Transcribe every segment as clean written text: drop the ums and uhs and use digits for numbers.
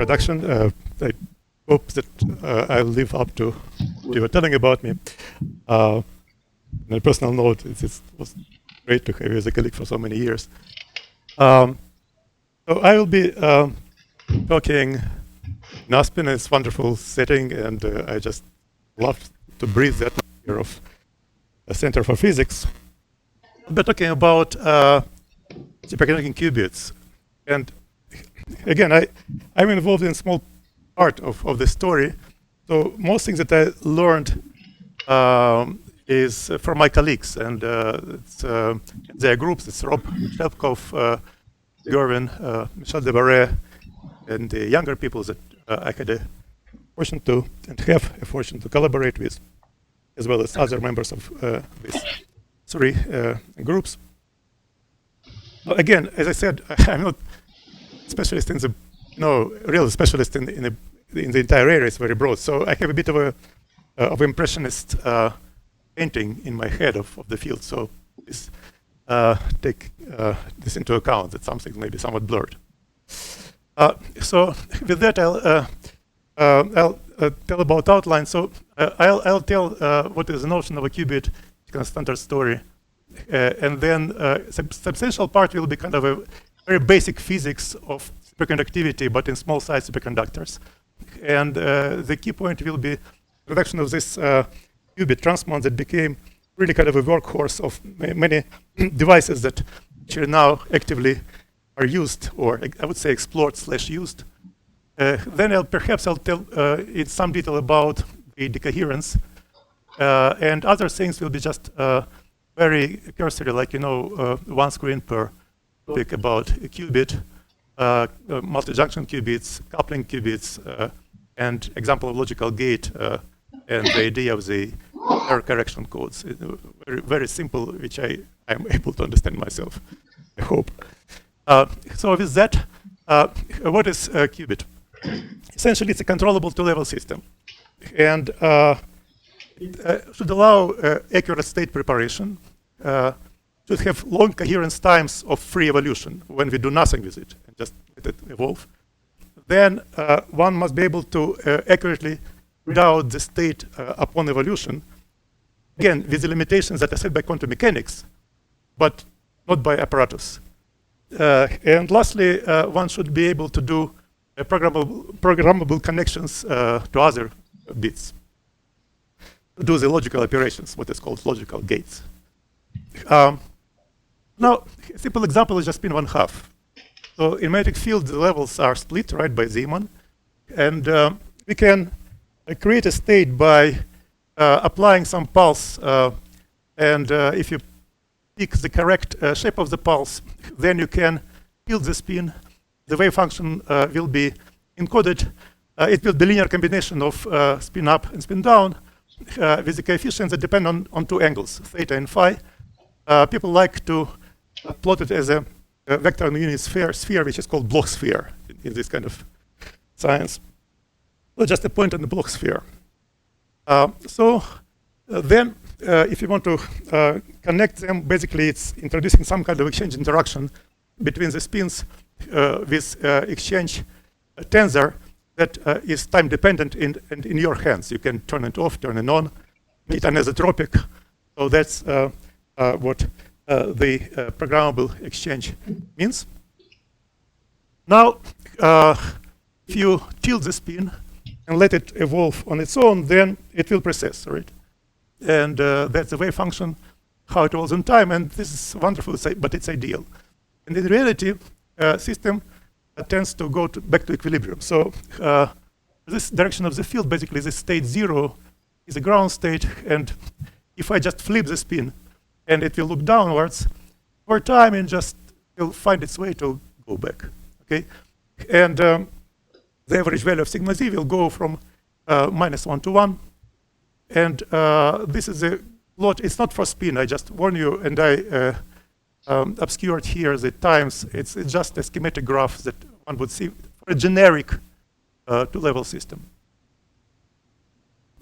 introduction. I hope that I'll live up to what you were telling about me. On a personal note, it was great to have you as a colleague for so many years. So I will be talking in Aspen. It's a wonderful setting, and I just love to breathe the atmosphere of a Center for Physics. I'll be talking about superconducting qubits. And again, I'm involved in a small part of the story. So most things that I learned is from my colleagues. And there are groups. It's Rob Shelpkov, Gerwin, Michel Debarret, and the younger people that I had a fortune to, and have a fortune to collaborate with, as well as other members of these three groups. Again, as I said, I'm not specialist in the, real specialist in the entire area. It's very broad. So I have a bit of impressionist painting in my head of the field. So please take this into account, that some things may be somewhat blurred. So with that, I'll tell about outline. So I'll tell what is the notion of a qubit, kind of standard story. And then substantial part will be kind of a very basic physics of superconductivity, but in small size superconductors. And the key point will be introduction of this qubit transmon that became really kind of a workhorse of many devices that actually now actively are used, or I would say explored/used. Then I'll tell in some detail about the coherence, and other things will be just very cursory, like, one screen per topic about a qubit, multi-junction qubits, coupling qubits, and example of logical gate, and the idea of the error correction codes. Very, very simple, which I'm able to understand myself, I hope. So with that, what is a qubit? Essentially, it's a controllable two-level system. And it should allow accurate state preparation, should have long coherence times of free evolution when we do nothing with it and just let it evolve. Then one must be able to accurately read out the state upon evolution, again, with the limitations that are set by quantum mechanics, but not by apparatus. And lastly, one should be able to do programmable connections to other bits, to do the logical operations, what is called logical gates. Now, a simple example is just spin 1/2. So in magnetic field, the levels are split, right, by Zeeman. And we can create a state by applying some pulse. And if you pick the correct shape of the pulse, then you can field the spin. The wave function will be encoded. It will be a linear combination of spin up and spin down with the coefficients that depend on two angles, theta and phi. People like to plot it as a vector unit sphere, which is called Bloch sphere in this kind of science. So just a point on the Bloch sphere. Then, if you want to connect them, basically it's introducing some kind of exchange interaction between the spins with exchange tensor that is time dependent and in your hands. You can turn it off, turn it on, it's anisotropic. So that's what the programmable exchange means. Now, if you tilt the spin and let it evolve on its own, then it will precess, right? And that's the wave function, how it evolves in time. And this is wonderful, but it's ideal. And in reality, system tends to go back to equilibrium. So this direction of the field, basically the state 0 is a ground state. And if I just flip the spin, and it will look downwards, over time it just will find its way to go back, okay? And the average value of sigma z will go from -1 to 1. And this is a plot. It's not for spin, I just warn you, and I obscured here the times. It's just a schematic graph that one would see for a generic two-level system.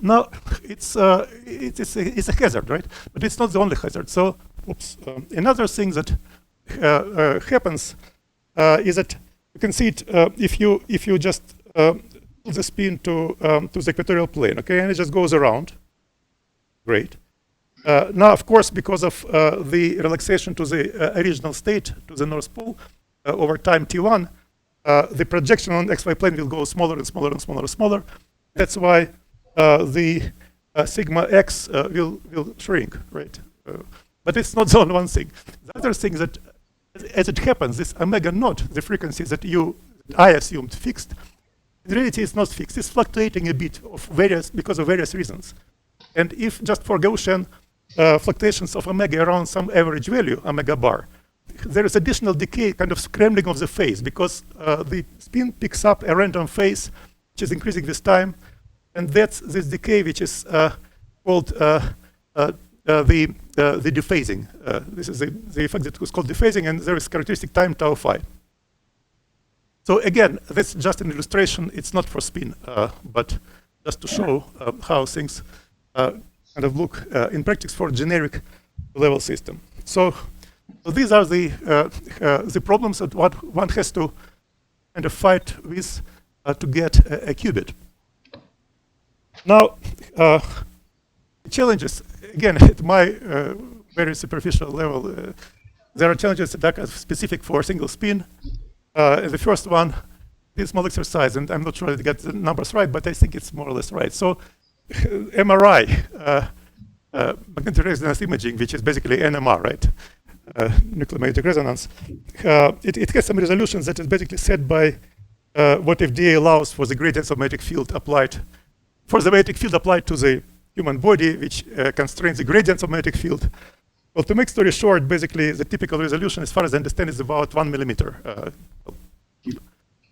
Now, it's a hazard, right? But it's not the only hazard. So, another thing that happens is that you can see it if you just the spin to the equatorial plane, okay, and it just goes around. Great. Now, of course, because of the relaxation to the original state, to the North Pole, over time t1, the projection on xy plane will go smaller and smaller and smaller and smaller. That's why the sigma x will shrink, right? But it's not the only one thing. The other thing is that, as it happens, this omega naught, the frequency that I assumed fixed, in reality it's not fixed. It's fluctuating a bit because of various reasons. And if just for Gaussian fluctuations of omega around some average value, omega bar, there is additional decay, kind of scrambling of the phase, because the spin picks up a random phase, which is increasing with time, and that's this decay which is called the dephasing. This is the effect that was called dephasing, and there is characteristic time tau phi. So again, that's just an illustration. It's not for spin, but just to show how things kind of look in practice for a generic level system. So these are the problems that one has to kind of fight with to get a qubit. Now, challenges, again, at my very superficial level, there are challenges that are specific for a single spin. The first one, this small exercise, and I'm not sure to get the numbers right, but I think it's more or less right. So MRI, magnetic resonance imaging, which is basically NMR, right? Nuclear magnetic resonance. It has some resolutions that is basically set by what FDA allows for the gradients of magnetic field applied, for the magnetic field applied to the human body, which constrains the gradients of magnetic field. Well, to make story short, basically the typical resolution, as far as I understand, is about 1 millimeter.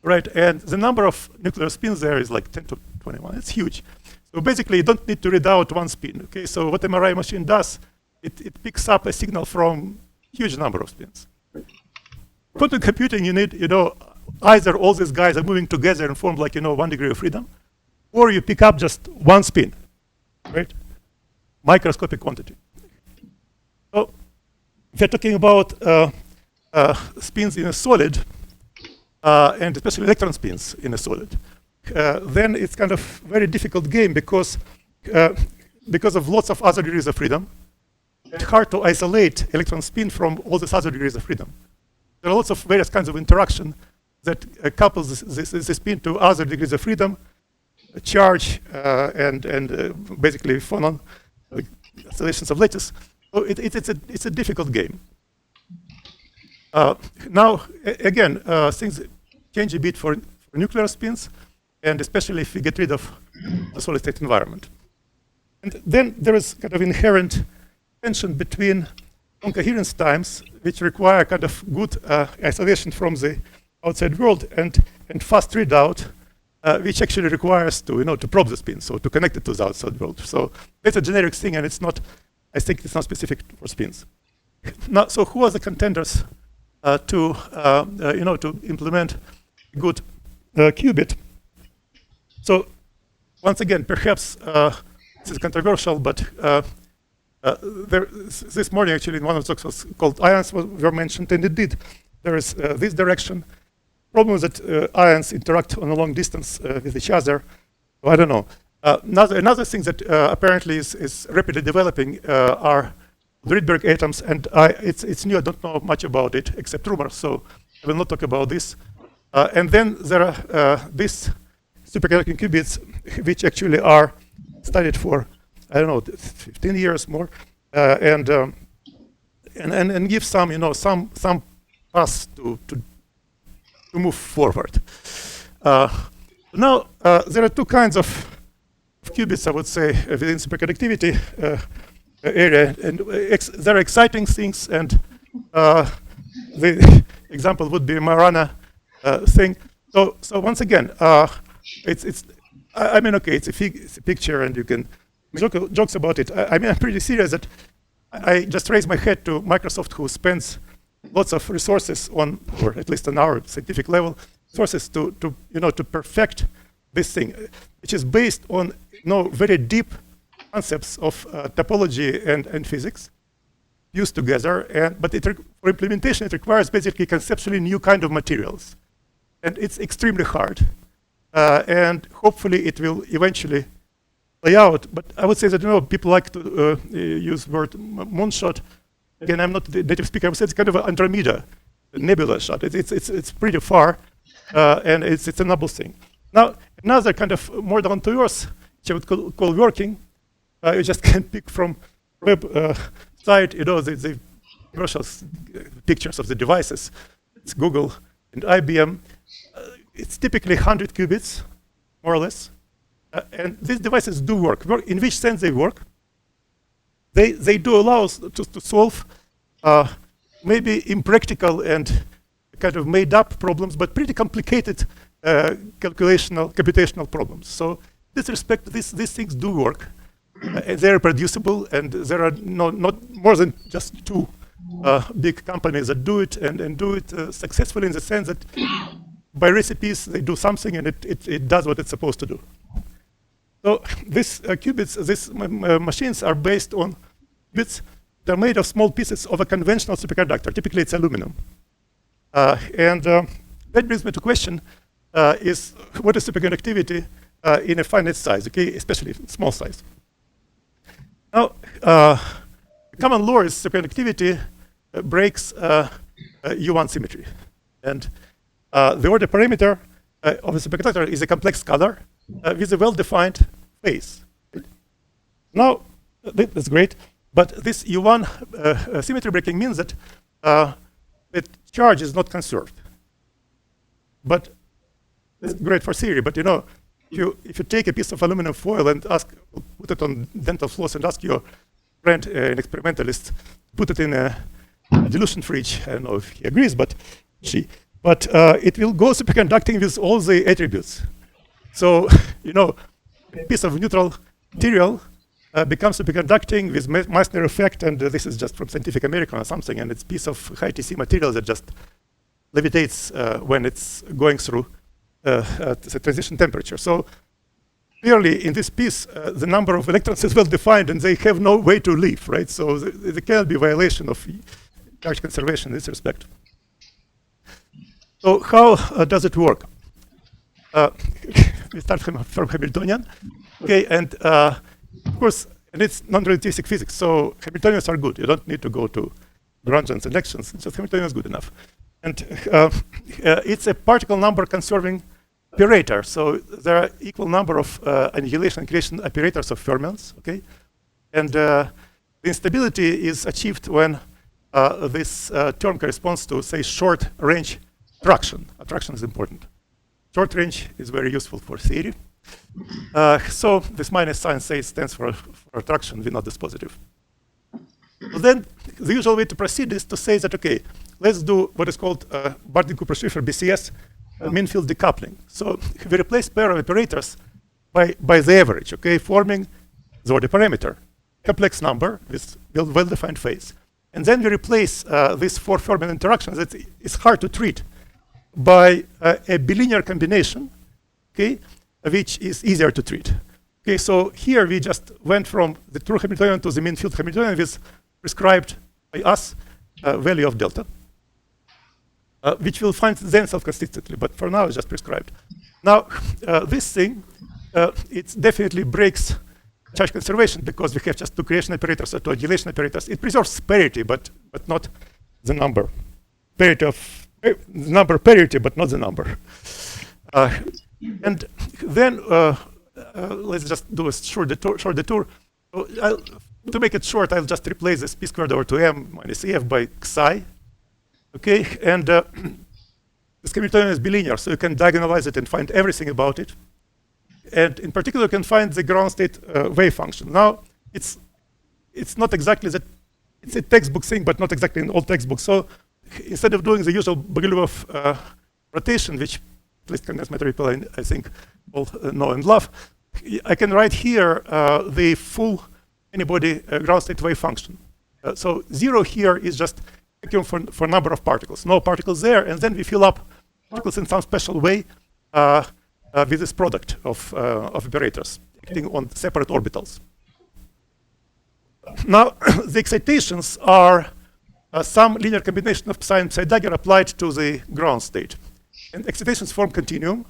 Right, and the number of nuclear spins there is like 10 to 21. It's huge. So basically, you don't need to read out one spin. Okay, so what MRI machine does, it picks up a signal from huge number of spins. Quantum computing, you need, either all these guys are moving together and form like, 1 degree of freedom, or you pick up just one spin, right? Microscopic quantity. So if you're talking about spins in a solid, and especially electron spins in a solid, then it's kind of very difficult game because of lots of other degrees of freedom. It's hard to isolate electron spin from all these other degrees of freedom. There are lots of various kinds of interaction that couples this spin to other degrees of freedom, charge, and basically phonon oscillations of lattice. So it's a difficult game. Now, again, things change a bit for nuclear spins, and especially if we get rid of the solid state environment. And then there is kind of inherent tension between long coherence times, which require kind of good isolation from the outside world, and fast readout, which actually requires to probe the spin, so to connect it to the outside world. So that's a generic thing, and it's not. I think it's not specific for spins. Now, so who are the contenders to implement good qubit? So once again, perhaps this is controversial, but this morning actually in one of the talks was called ions were mentioned, and indeed there is this direction. Problem is that ions interact on a long distance with each other. So I don't know. Another thing that apparently is rapidly developing are Rydberg atoms, and it's new. I don't know much about it except rumors, so I will not talk about this. And then there are these superconducting qubits, which actually are studied for, I don't know, 15 years more, and give some some path to move forward. Now there are two kinds of qubits, I would say, within superconductivity area, and there are exciting things, and the example would be Marana thing. So once again, I mean, okay, it's a picture, and you can jokes about it. I mean, I'm pretty serious that I just raise my hat to Microsoft, who spends lots of resources on, or at least on our scientific level, resources to perfect this thing, which is based on very deep concepts of topology and physics used together. But for implementation, it requires basically conceptually new kind of materials, and it's extremely hard. and hopefully it will eventually play out. But I would say that, people like to use the word moonshot. Again, I'm not the native speaker. I would say it's kind of an Andromeda nebula shot. It's pretty far, and it's a noble thing. Now, another kind of more down to earth, which I would call working, you just can pick from web site, the commercial pictures of the devices. It's Google and IBM. It's typically 100 qubits, more or less. And these devices do work. In which sense they work? They do allow us to solve maybe impractical and kind of made up problems, but pretty complicated computational problems. So in this respect, these things do work. They're reproducible, and there are not more than just two big companies that do it and do it successfully, in the sense that by recipes they do something and it does what it's supposed to do. So these qubits, these machines are based on qubits. They're made of small pieces of a conventional superconductor. Typically it's aluminum. And that brings me to question, is what is superconductivity in a finite size, okay, especially small size. Now, the common law is superconductivity breaks U1 symmetry. And the order parameter of the superconductor is a complex scalar with a well-defined phase. Now, that's great, but this U1 symmetry breaking means that the charge is not conserved. But it's great for theory, but if you take a piece of aluminum foil and put it on dental floss and ask your friend, an experimentalist, put it in a dilution fridge, I don't know if he agrees, but it will go superconducting with all the attributes. So, a piece of neutral material becomes superconducting with Meissner effect, and this is just from Scientific American or something, and it's a piece of high TC material that just levitates when it's going through the transition temperature. So clearly in this piece, the number of electrons is well defined and they have no way to leave, right? So there cannot be violation of charge conservation in this respect. So how does it work? We start from Hamiltonian. Okay, and of course, and it's non-relativistic physics, so Hamiltonians are good. You don't need to go to Grandjeans and actions, just Hamiltonian is good enough. And it's a particle number conserving operator. So there are equal number of annihilation and creation operators of fermions, okay? And the instability is achieved when this term corresponds to, say, short range attraction. Attraction is important. Short range is very useful for theory. So this minus sign stands for attraction, we know this positive. So then the usual way to proceed is to say that, okay, let's do what is called Bardeen-Cooper-Schrieffer BCS, mean field decoupling. So we replace pair of operators by the average, okay, forming the order parameter, complex number with well-defined phase. And then we replace these four fermion interactions that is hard to treat by a bilinear combination, okay, which is easier to treat. Okay, so here we just went from the true Hamiltonian to the mean field Hamiltonian with prescribed by us value of delta, which we'll find then self-consistently, but for now it's just prescribed. Now, this thing, it definitely breaks charge conservation because we have just two creation operators or two annihilation operators. It preserves parity, but not the number. Parity of number parity, but not the number. And then let's just do a short detour. So to make it short, I'll just replace this p squared over 2m minus ef by xi. Okay, and this Hamiltonian is bilinear, so you can diagonalize it and find everything about it. And in particular, you can find the ground state wave function. Now, it's not exactly that, it's a textbook thing, but not exactly in all textbooks. So instead of doing the usual Bogoliubov rotation, which at least condensed matter people, I think, all know and love, I can write here the full anybody ground state wave function. So 0 here is just vacuum for number of particles. No particles there, and then we fill up particles in some special way with this product of operators acting on separate orbitals. Now, the excitations are some linear combination of psi and psi dagger applied to the ground state. And excitations form continuum.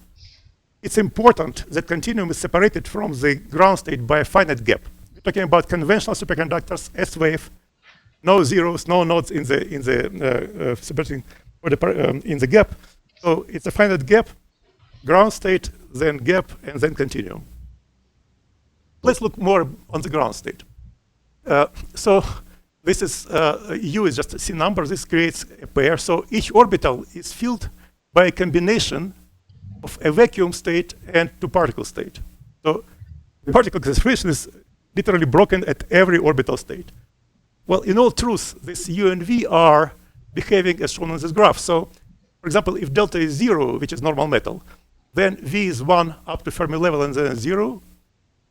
it's important that continuum is separated from the ground state by a finite gap. We're talking about conventional superconductors, S wave, no zeros, no nodes in the separating or in the gap. So it's a finite gap, ground state, then gap, and then continuum. Let's look more on the ground state. So this is U is just a C number. This creates a pair. So each orbital is filled by a combination of a vacuum state and two particle state. So the particle concentration is literally broken at every orbital state. Well, in all truth, this U and V are behaving as shown on this graph. So, for example, if delta is 0, which is normal metal, then V is 1 up to Fermi level and then 0.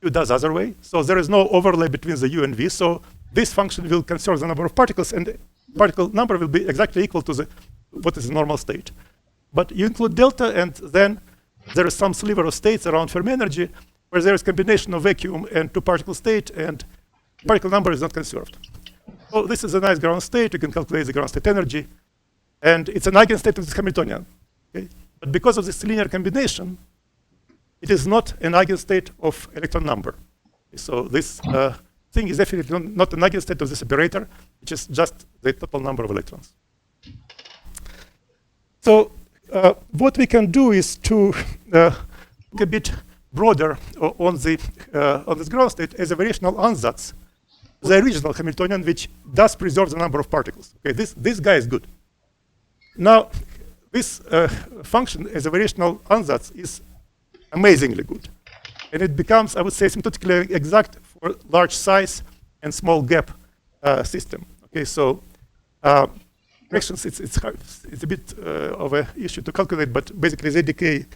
U does other way. So there is no overlay between the U and V. So this function will conserve the number of particles, and the particle number will be exactly equal to what is the normal state. But you include delta, and then there is some sliver of states around Fermi energy where there is combination of vacuum and two particle state, and particle number is not conserved. So this is a nice ground state. You can calculate the ground state energy, and it's an eigenstate of this Hamiltonian. Okay? But because of this linear combination, it is not an eigenstate of electron number. So this thing is definitely not an eigenstate of this operator, which is just the total number of electrons. So what we can do is to look a bit broader on this ground state as a variational ansatz, the original Hamiltonian, which does preserve the number of particles. Okay, this guy is good. Now, this function as a variational ansatz is amazingly good, and it becomes, I would say, asymptotically exact for large size and small gap system. Okay, so fractions, it's a bit of an issue to calculate, but basically they decay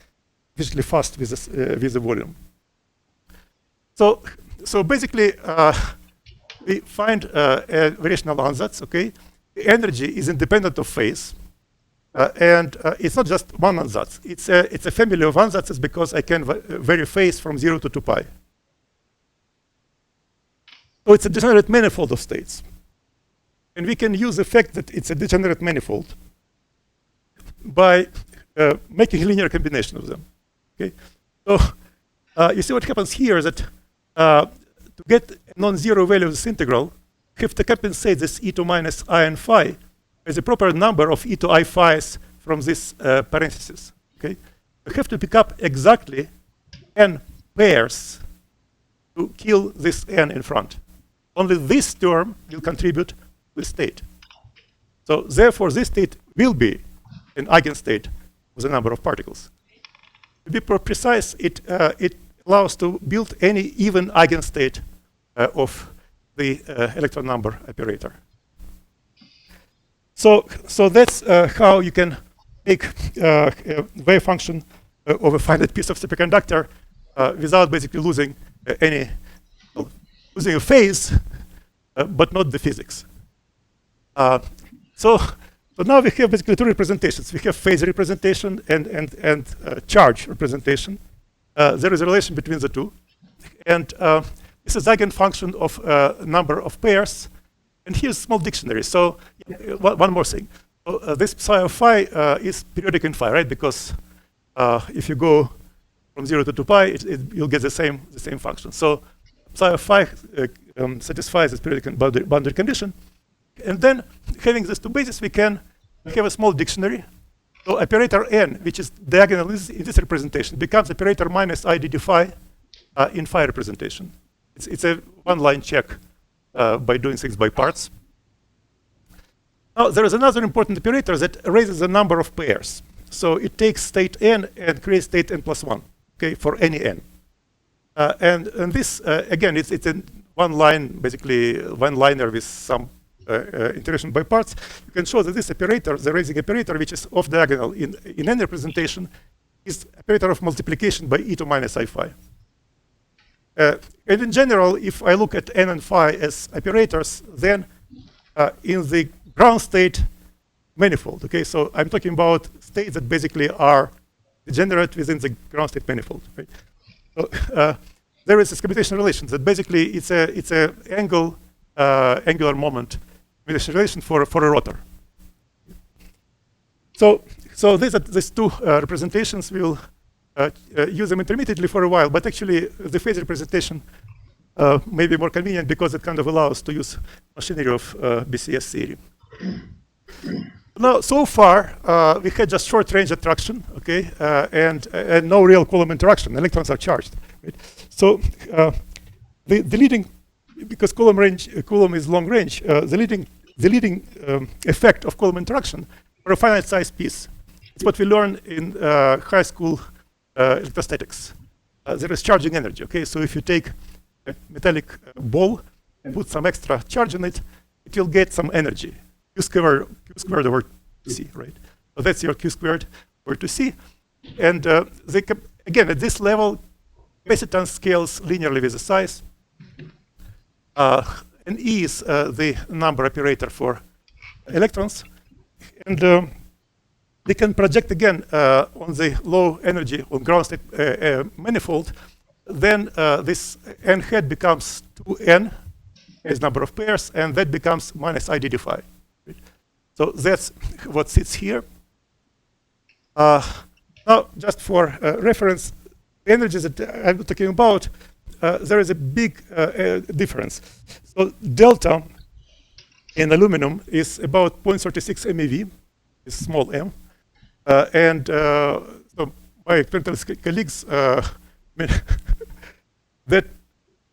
visually fast with the volume. So basically, we find a variational ansatz. Okay, the energy is independent of phase, and it's not just one ansatz. It's a family of ansatzes because I can vary phase from 0 to 2 pi. So it's a degenerate manifold of states. And we can use the fact that it's a degenerate manifold by making a linear combination of them. Okay, so you see what happens here is that to get a non-zero value of this integral, you have to compensate this e to minus I and phi as a proper number of e to I phi's from this parenthesis. Okay, you have to pick up exactly n pairs to kill this n in front. Only this term will contribute to the state. So therefore, this state will be an eigenstate with a number of particles. To be more precise, it allows to build any even eigenstate of the electron number operator. So that's how you can make a wave function of a finite piece of superconductor without basically losing losing a phase, but not the physics. So now we have basically two representations. We have phase representation and charge representation. There is a relation between the two. And this is eigenfunction of a number of pairs. And here's a small dictionary. So one more thing. So, this psi of phi is periodic in phi, right? Because if you go from 0 to 2 pi, you'll get the same function. So psi of phi satisfies this periodic boundary condition. And then, having these two bases, we have a small dictionary. So operator n, which is diagonal in this representation, becomes operator minus I dd phi in phi representation. It's a one-line check by doing things by parts. Now, there is another important operator that raises the number of pairs. So it takes state n and creates state n plus 1, okay, for any n. And this, again, it's a one-line, basically one-liner with some integration by parts. You can show that this operator, the raising operator, which is off diagonal in any representation, is operator of multiplication by e to minus I phi. And in general, if I look at n and phi as operators, then in the ground state manifold, okay, so I'm talking about states that basically are degenerate within the ground state manifold, right? So there is this commutation relation that basically it's a angular moment commutation relation for a rotor. So these two representations will use them intermittently for a while, but actually the phase representation may be more convenient because it kind of allows to use machinery of BCS theory. Now, so far, we had just short-range attraction, okay, and no real Coulomb interaction. Electrons are charged, right? So the leading, because Coulomb is long range, the leading effect of Coulomb interaction for a finite size piece is what we learned in high school electrostatics. There is charging energy, okay? So if you take a metallic ball and put some extra charge in it, it will get some energy. Q squared over 2c, right? So that's your Q squared over 2c. And again, at this level, capacitance scales linearly with the size. And E is the number operator for electrons. And they can project again on the low energy, on ground state manifold. Then this n hat becomes 2n as number of pairs, and that becomes minus IDD5. Right? So that's what sits here. Now, just for reference, the energies that I'm talking about, there is a big difference. So delta in aluminum is about 0.36 MeV, is small m. And so my experimental colleagues, that,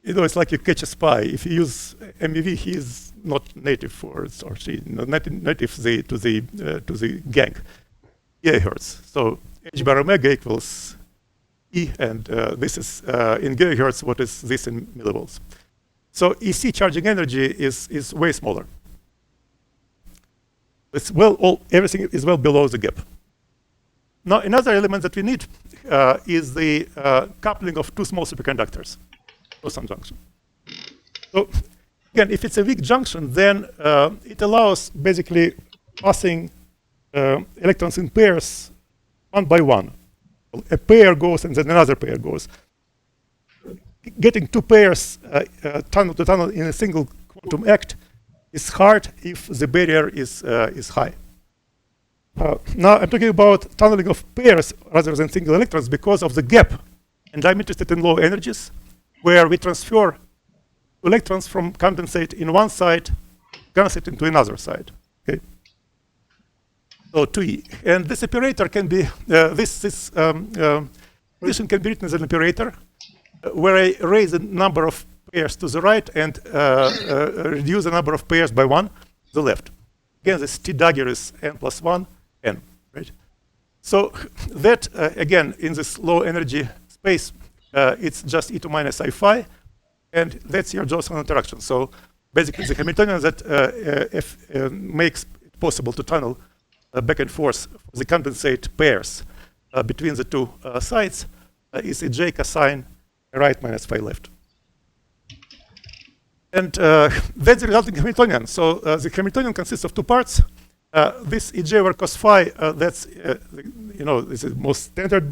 you know, it's like you catch a spy. If you use MeV, he is not native for, or she, not native to the gang, gigahertz. So h bar omega equals E, and this is in gigahertz. What is this in millivolts? So EC charging energy is way smaller. It's everything is well below the gap. Now, another element that we need is the coupling of two small superconductors, boson junction. So again, if it's a weak junction, then it allows basically passing electrons in pairs one by one. A pair goes and then another pair goes. Getting two pairs tunnel to tunnel in a single quantum act is hard if the barrier is high. Now I'm talking about tunneling of pairs rather than single electrons because of the gap. And I'm interested in low energies, where we transfer electrons from condensate in one side, condensate into another side. Okay. So 2e. And this operator can be, this condition can be written as an operator where I raise the number of pairs to the right and reduce the number of pairs by one to the left. Again, this T dagger is n plus 1, n, right? So that, again, in this low energy space, it's just e to minus I phi, and that's your Josephson interaction. So basically, the Hamiltonian that makes it possible to tunnel back and forth the condensate pairs between the two sides is a J cosine right minus phi left. And that's the resulting Hamiltonian. So the Hamiltonian consists of two parts. This EJ over cos phi, that's, you know, this is the most standard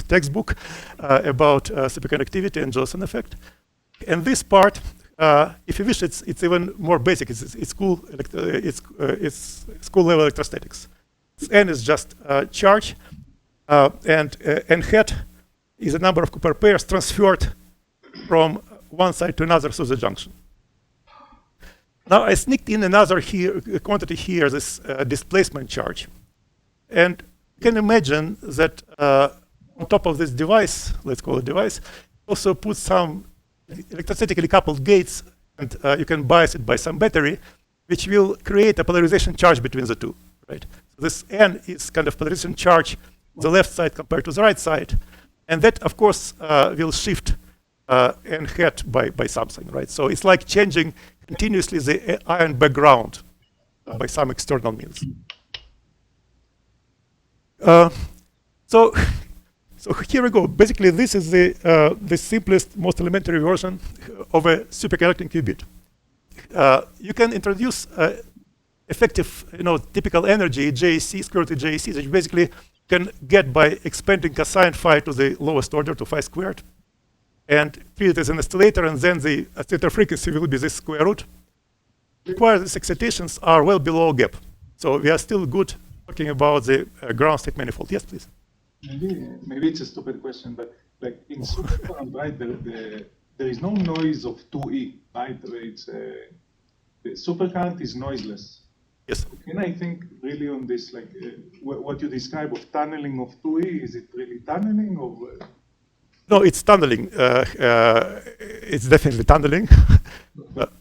textbook about superconductivity and Josephson effect. And this part, if you wish, it's even more basic. It's school level electrostatics. N is just charge, and n hat is a number of Cooper pairs transferred from one side to another through the junction. Now I sneaked in another quantity here, this displacement charge. And you can imagine that on top of this device, let's call it device, also put some electrostatically coupled gates, and you can bias it by some battery, which will create a polarization charge between the two, right? So this N is kind of polarization charge on the left side compared to the right side. And that, of course, will shift N hat by something, right? So it's like changing continuously the ion background by some external means. So here we go. Basically, this is the simplest, most elementary version of a superconducting qubit. You can introduce effective, typical energy, JEC, square root of JEC, that you basically can get by expanding cosine phi to the lowest order, to phi squared, and treat it as an oscillator, and then the oscillator frequency will be this square root. Required these excitations are well below gap. So we are still good talking about the ground state manifold. Yes, please. Maybe it's a stupid question, but like in superconducting, right, there is no noise of 2e, right? It's the supercurrent is noiseless. Yes. Can I think really on this, like what you describe of tunneling of 2e? Is it really tunneling or? No, it's tunneling. It's definitely tunneling, but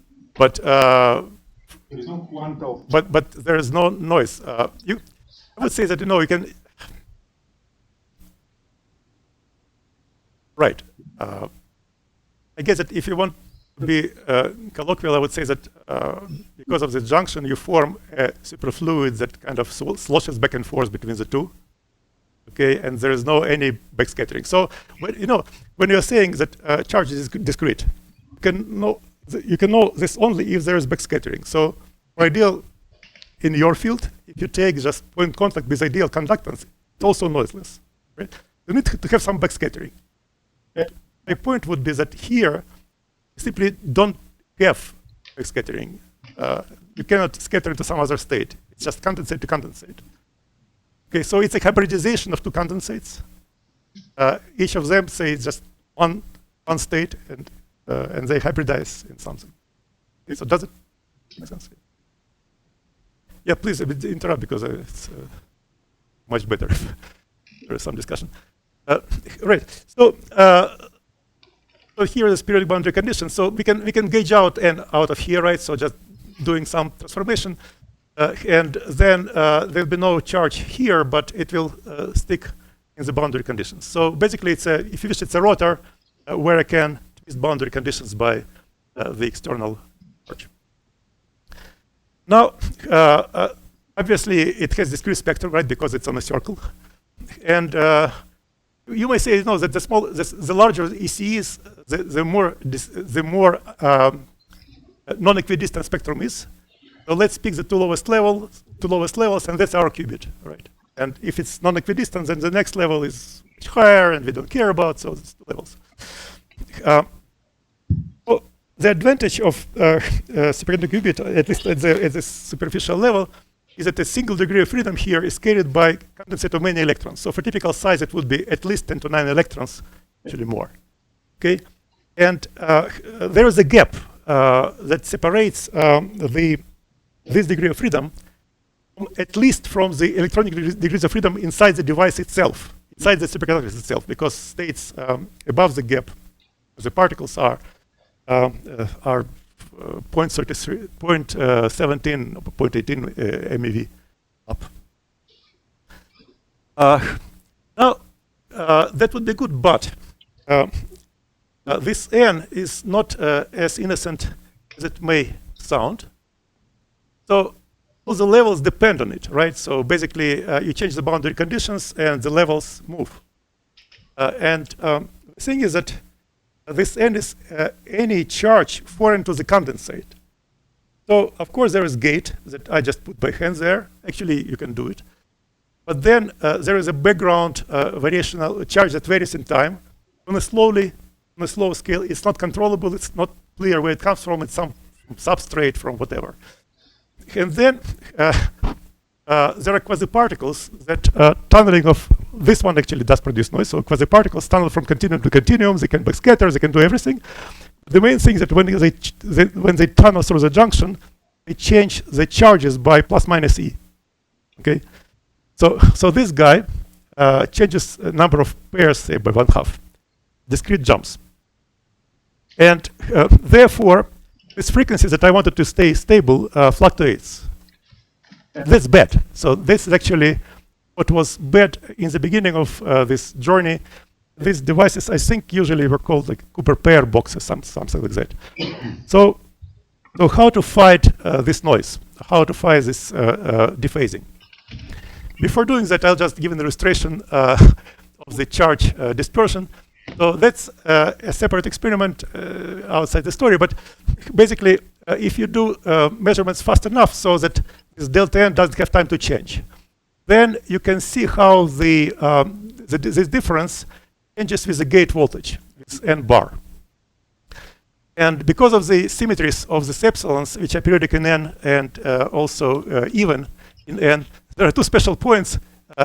there is no quanta of. But there is no noise. I would say that you can. Right. I guess that if you want to be colloquial, I would say that because of the junction, you form a superfluid that kind of sloshes back and forth between the two. Okay, and there is no any backscattering. So when you're saying that charge is discrete, you can know this only if there is backscattering. So for ideal in your field, if you take just point contact with ideal conductance, it's also noiseless. Right? You need to have some backscattering. My point would be that here, you simply don't have backscattering. You cannot scatter into some other state. It's just condensate to condensate. Okay, so it's a hybridization of two condensates. Each of them, say, it's just one state, and they hybridize in something. Okay, so does it make sense? Yeah, please interrupt because it's much better if there is some discussion. Right. So here is periodic boundary conditions. So we can gauge out and out of here, right? So just doing some transformation. And then there'll be no charge here, but it will stick in the boundary conditions. So basically, if you wish, it's a rotor where I can twist boundary conditions by the external charge. Now, obviously, it has discrete spectrum, right? Because it's on a circle. And you may say, that the larger ECEs, the more non-equidistant spectrum is. So let's pick the two lowest levels, and that's our qubit, right? And if it's non-equidistant, then the next level is much higher, and we don't care about, so it's two levels. Well, the advantage of superconducting qubit, at least at the superficial level, is that a single degree of freedom here is carried by condensate of many electrons. So for typical size, it would be at least 10 to 9 electrons, actually more. Okay, and there is a gap that separates this degree of freedom, at least from the electronic degrees of freedom inside the device itself, inside the superconductor itself, because states above the gap, the particles are 0.33, 0.17, 0.18 MeV up. Now, that would be good, but this n is not as innocent as it may sound. So all the levels depend on it, right? So basically, you change the boundary conditions, and the levels move. The thing is that this n is any charge foreign to the condensate. So of course, there is gate that I just put by hand there. Actually, you can do it. But then there is a background variational charge that varies in time. On a slow scale, it's not controllable. It's not clear where it comes from. It's some substrate from whatever. And then there are quasi-particles that tunneling of this one actually does produce noise. So quasi-particles tunnel from continuum to continuum. They can backscatter. They can do everything. The main thing is that when they tunnel through the junction, they change the charges by plus minus e. Okay, so this guy changes a number of pairs, say, by 1/2, discrete jumps, and therefore this frequency that I wanted to stay stable fluctuates. That's bad. So this is actually what was bad in the beginning of this journey. These devices, I think, usually were called like Cooper pair boxes, something like that. So how to fight this noise? How to fight this dephasing? Before doing that, I'll just give an illustration of the charge dispersion. So that's a separate experiment outside the story. But basically, if you do measurements fast enough so that this delta n doesn't have time to change, then you can see how this difference changes with the gate voltage. It's n bar. And because of the symmetries of the epsilons, which are periodic in n and also even in n, there are two special points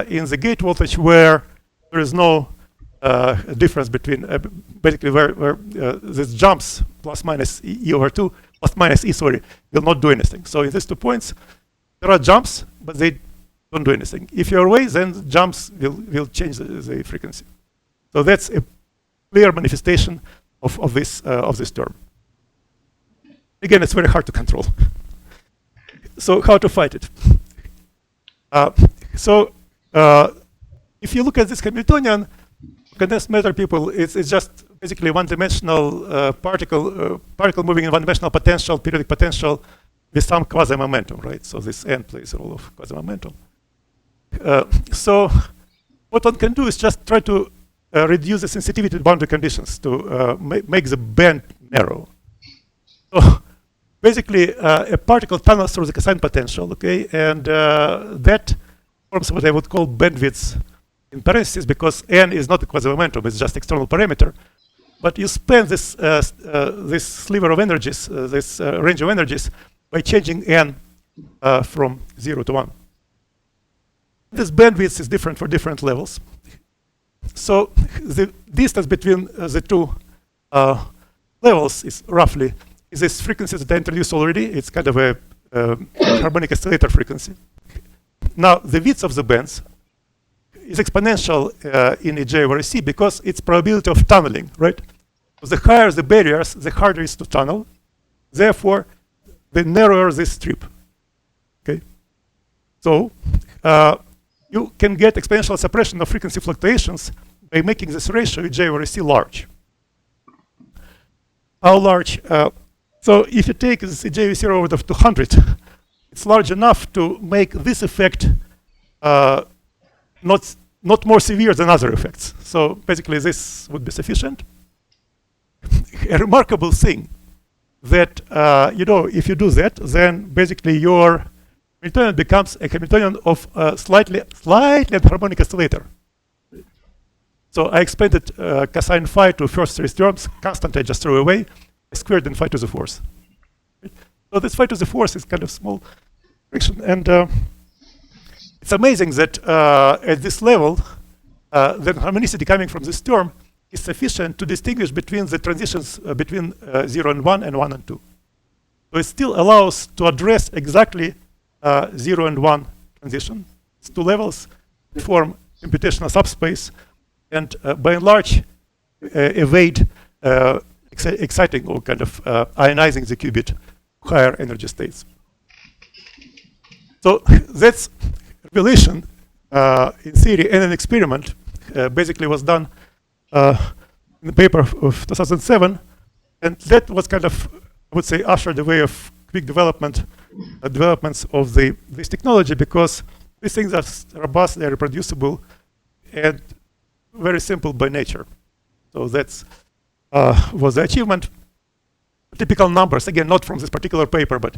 in the gate voltage where there is no difference between basically where this jumps plus minus e over 2 plus minus e, sorry, will not do anything. So in these 2 points, there are jumps, but they don't do anything. If you're away, then jumps will change the frequency. So that's a clear manifestation of this term. Again, it's very hard to control. So how to fight it? If you look at this Hamiltonian, condensed matter people, it's just basically one-dimensional particle moving in one-dimensional potential, periodic potential, with some quasi-momentum, right? So this n plays a role of quasi-momentum. So what one can do is just try to reduce the sensitivity to boundary conditions to make the band narrow. So basically, a particle tunnels through the cosine potential, okay, and that forms what I would call bandwidth in parentheses, because n is not a quasi-momentum; it's just external parameter. But you spend this this sliver of energies, this range of energies, by changing n from 0 to 1. This bandwidth is different for different levels. So the distance between the 2 levels is roughly this frequency that I introduced already. It's kind of a harmonic oscillator frequency. Now the width of the bands is exponential in EJ over EC because it's probability of tunneling, right? So the higher the barriers, the harder it is to tunnel. Therefore, the narrower this strip. Okay. So you can get exponential suppression of frequency fluctuations by making this ratio EJ over EC large. How large? So if you take this EJ over EC over 200, it's large enough to make this effect not more severe than other effects. So basically, this would be sufficient. A remarkable thing that if you do that, then basically your Hamiltonian becomes a Hamiltonian of slightly harmonic oscillator. So I expanded cosine phi to first series terms. Constant I just threw away. I squared in phi to the fourth. So this phi to the fourth is kind of small fraction, and it's amazing that at this level, the harmonicity coming from this term is sufficient to distinguish between the transitions between 0 and 1 and 1 and 2. So it still allows to address exactly 0 and 1 transition. It's 2 levels form computational subspace, and by and large evade exciting or kind of ionizing the qubit higher energy states. So that's revelation in theory, and an experiment basically was done in the paper of 2007, and that was kind of, I would say, ushered the way of quick developments of this technology, because these things are robust, they're reproducible, and very simple by nature. So that's was the achievement. Typical numbers, again, not from this particular paper, but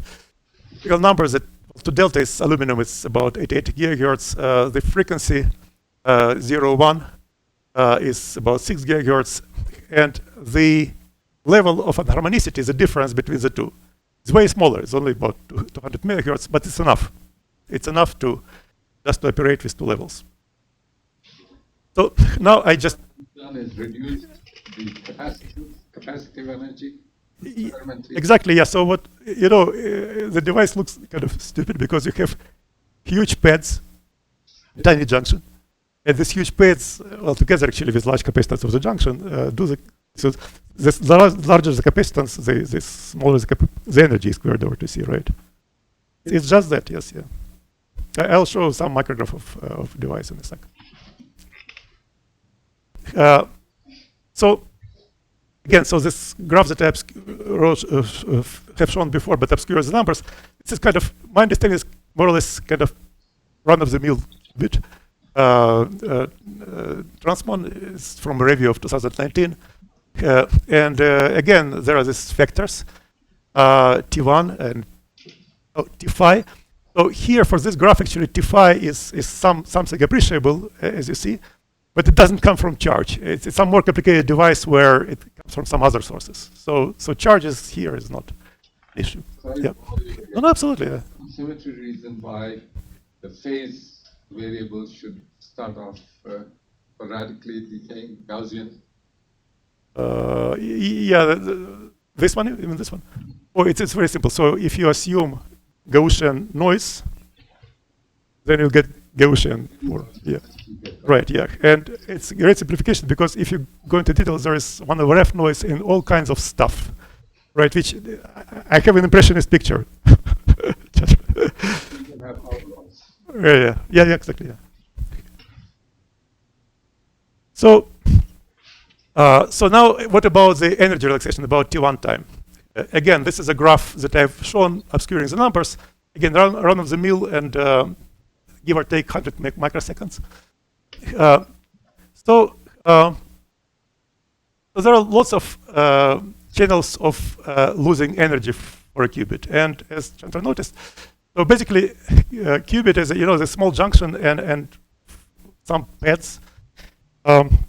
typical numbers that to delta is aluminum, it's about 88 gigahertz. The frequency 0.1 is about 6 gigahertz. And the level of harmonicity, the difference between the two, is way smaller. It's only about 200 megahertz, but it's enough. It's enough to just to operate with 2 levels. So now I just is reduced the capacitive energy. Exactly, yeah. So what, the device looks kind of stupid because you have huge pads, tiny junction, and these huge pads, well, together actually with large capacitance of the junction, so the larger the capacitance, the smaller the energy is squared over to C, right? It's just that, yes, yeah. I'll show some micrograph of device in a second. So again, so this graph that I have shown before, but obscures the numbers. This is kind of, my understanding is more or less kind of run-of-the-mill bit. Transmon is from a review of 2019. And again, there are these factors, T1 and T phi. So here for this graph, actually, T phi is something appreciable, as you see. But it doesn't come from charge. It's some more complicated device where it comes from some other sources. So charges here is not an issue. Yeah. No, absolutely. Yeah. Symmetry reason why the phase variable should start off radically decaying Gaussian? Yeah, this one, even this one. Oh, it's very simple. So if you assume Gaussian noise, then you'll get Gaussian. Or, yeah, right. Yeah, and it's a great simplification because if you go into details, there is one over F noise in all kinds of stuff, right? Which I have an impressionist picture. Yeah, exactly. Yeah. So, so now what about the energy relaxation, about T1 time? Again, this is a graph that I've shown obscuring the numbers. Again, run of the mill and give or take 100 microseconds. So there are lots of channels of losing energy for a qubit. And as Chandra noticed, so basically, qubit is the small junction and some pads. And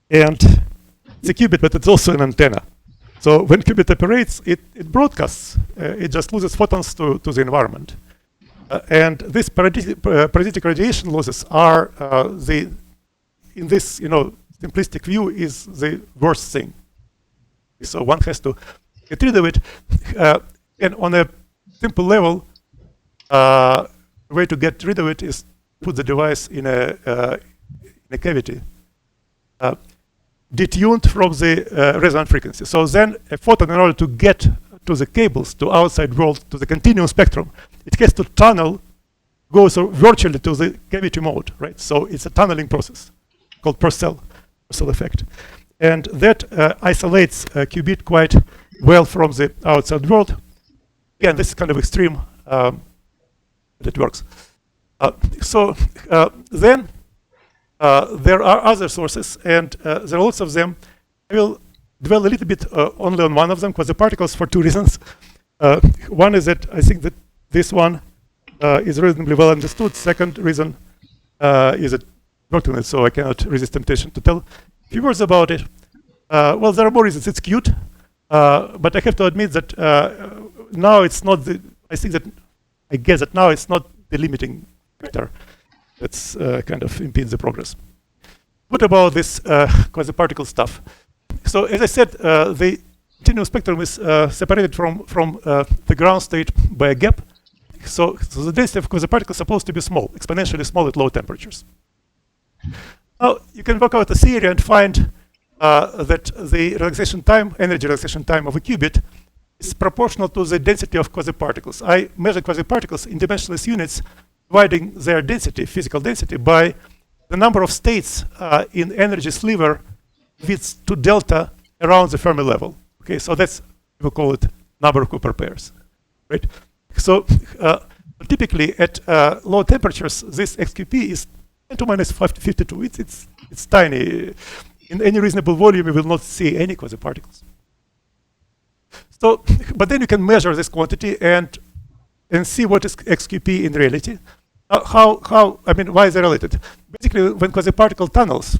it's a qubit, but it's also an antenna. So when qubit operates, it broadcasts. It just loses photons to the environment. And these parasitic radiation losses are in this simplistic view is the worst thing. So one has to get rid of it. And on a simple level, the way to get rid of it is put the device in a cavity, detuned from the resonant frequency. So then a photon, in order to get to the cables, to outside world, to the continuum spectrum, it has to tunnel, go so virtually to the cavity mode, right? So it's a tunneling process called Purcell effect. And that isolates a qubit quite well from the outside world. Again, this is kind of extreme, but it works. Then there are other sources, and there are lots of them. I will dwell a little bit only on one of them, quasi-particles, for two reasons. One is that I think that this one is reasonably well understood. Second reason is that I worked on it, so I cannot resist temptation to tell a few words about it. Well, there are more reasons. It's cute, but I have to admit that now it's not the. I guess that now it's not the limiting factor. That's kind of impedes the progress. What about this quasi-particle stuff? So as I said, the continuum spectrum is separated from the ground state by a gap. So the density of quasi-particles is supposed to be small, exponentially small at low temperatures. Now you can work out a theory and find that the relaxation time, energy relaxation time of a qubit, is proportional to the density of quasi-particles. I measure quasi-particles in dimensionless units, dividing their density, physical density, by the number of states in energy sliver with 2 delta around the Fermi level. Okay, so that's, we'll call it number of Cooper pairs, right? So typically at low temperatures, this XQP is 10 to minus 52. It's tiny. In any reasonable volume, you will not see any quasi-particles. So, but then you can measure this quantity and see what is XQP in reality. I mean, why is it related? Basically, when quasi-particle tunnels,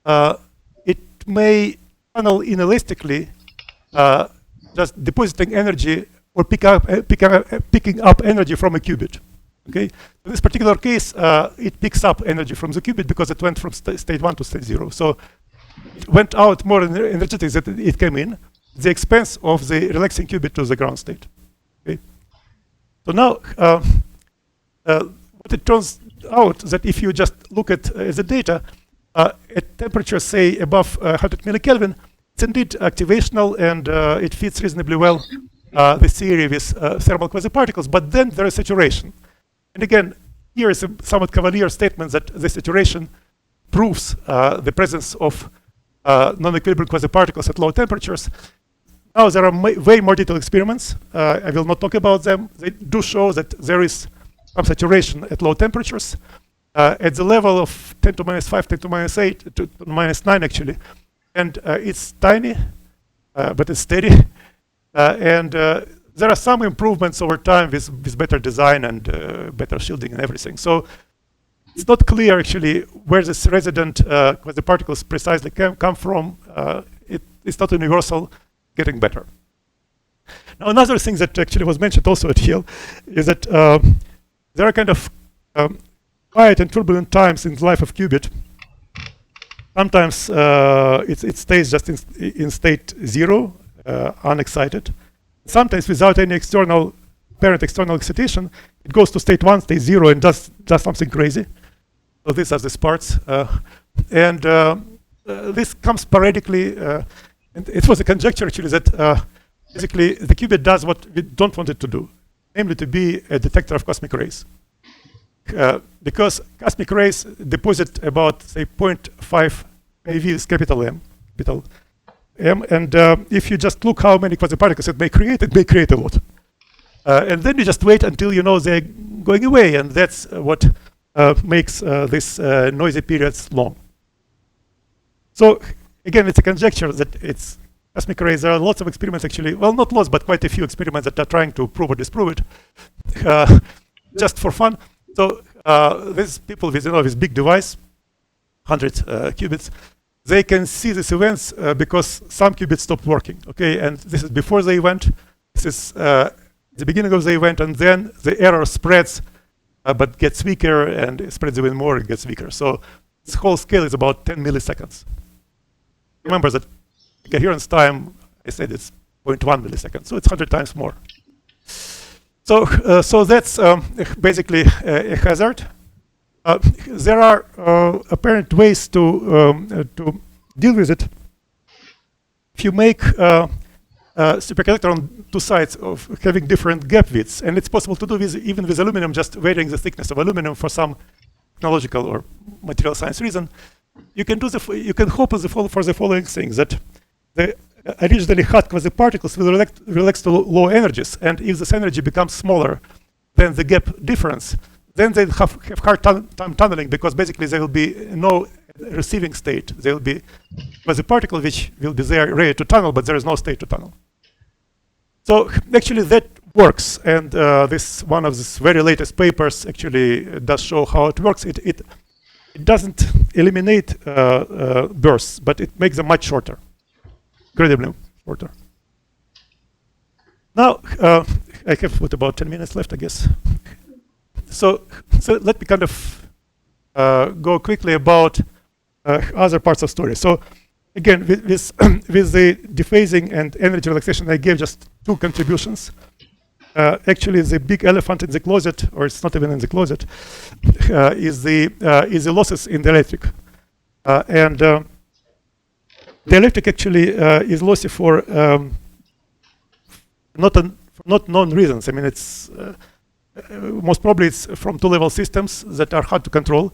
it may tunnel inelastically, just depositing energy or picking up energy from a qubit. Okay, in this particular case, it picks up energy from the qubit because it went from state 1 to state 0. So it went out more energetic than it came in, the expense of the relaxing qubit to the ground state. Okay, so now what it turns out that if you just look at the data at temperature, say above 100 millikelvin, it's indeed activational and it fits reasonably well the theory with thermal quasi-particles. But then there is saturation. And again, here is a somewhat cavalier statement that the saturation proves the presence of non-equilibrium quasi-particles at low temperatures. Now there are way more detailed experiments. I will not talk about them. They do show that there is some saturation at low temperatures at the level of 10 to minus 5, 10 to minus 8, to minus 9 actually. And it's tiny, but it's steady. And there are some improvements over time with better design and better shielding and everything. So it's not clear actually where this resident quasi-particles precisely come from. It's not universal, getting better. Now another thing that actually was mentioned also at Yale is that there are kind of quiet and turbulent times in the life of qubit. Sometimes it stays just in state 0, unexcited. Sometimes without any apparent external excitation, it goes to state 1, state 0, and does something crazy. So these are the parts. This comes sporadically. And it was a conjecture, actually, that basically the qubit does what we don't want it to do, namely to be a detector of cosmic rays. Because cosmic rays deposit about, say, 0.5 MeV is capital M. And if you just look how many quasiparticles it may create a lot. And then you just wait until you know they're going away, and that's what makes these noisy periods long. So again, it's a conjecture that it's cosmic rays. There are lots of experiments, actually. Well, not lots, but quite a few experiments that are trying to prove or disprove it, just for fun. So these people with this big device, 100 qubits, they can see these events because some qubits stopped working. Okay, and this is before the event. This is the beginning of the event, and then the error spreads, but gets weaker, and it spreads even more. It gets weaker. So this whole scale is about 10 milliseconds. Remember that coherence time, I said it's 0.1 milliseconds, so it's 100 times more. So that's basically a hazard. There are apparent ways to deal with it. If you make superconductor on two sides of having different gap widths, and it's possible to do this even with aluminum, just varying the thickness of aluminum for some technological or material science reason, you can hope for the following things: that the originally hot quasiparticles will relax to low energies, and if this energy becomes smaller than the gap difference, then they have hard time tunneling, because basically there will be no receiving state. There will be quasiparticle which will be there ready to tunnel, but there is no state to tunnel. So actually that works, and this one of these very latest papers actually does show how it works. It doesn't eliminate bursts, but it makes them much shorter, incredibly shorter. Now I have about 10 minutes left, I guess. So let me kind of go quickly about other parts of story. So again, with the dephasing and energy relaxation, I gave just two contributions. Actually, the big elephant in the closet, or it's not even in the closet, is the losses in the electric. And the electric actually is lossy for not known reasons. I mean, it's most probably it's from two-level systems that are hard to control,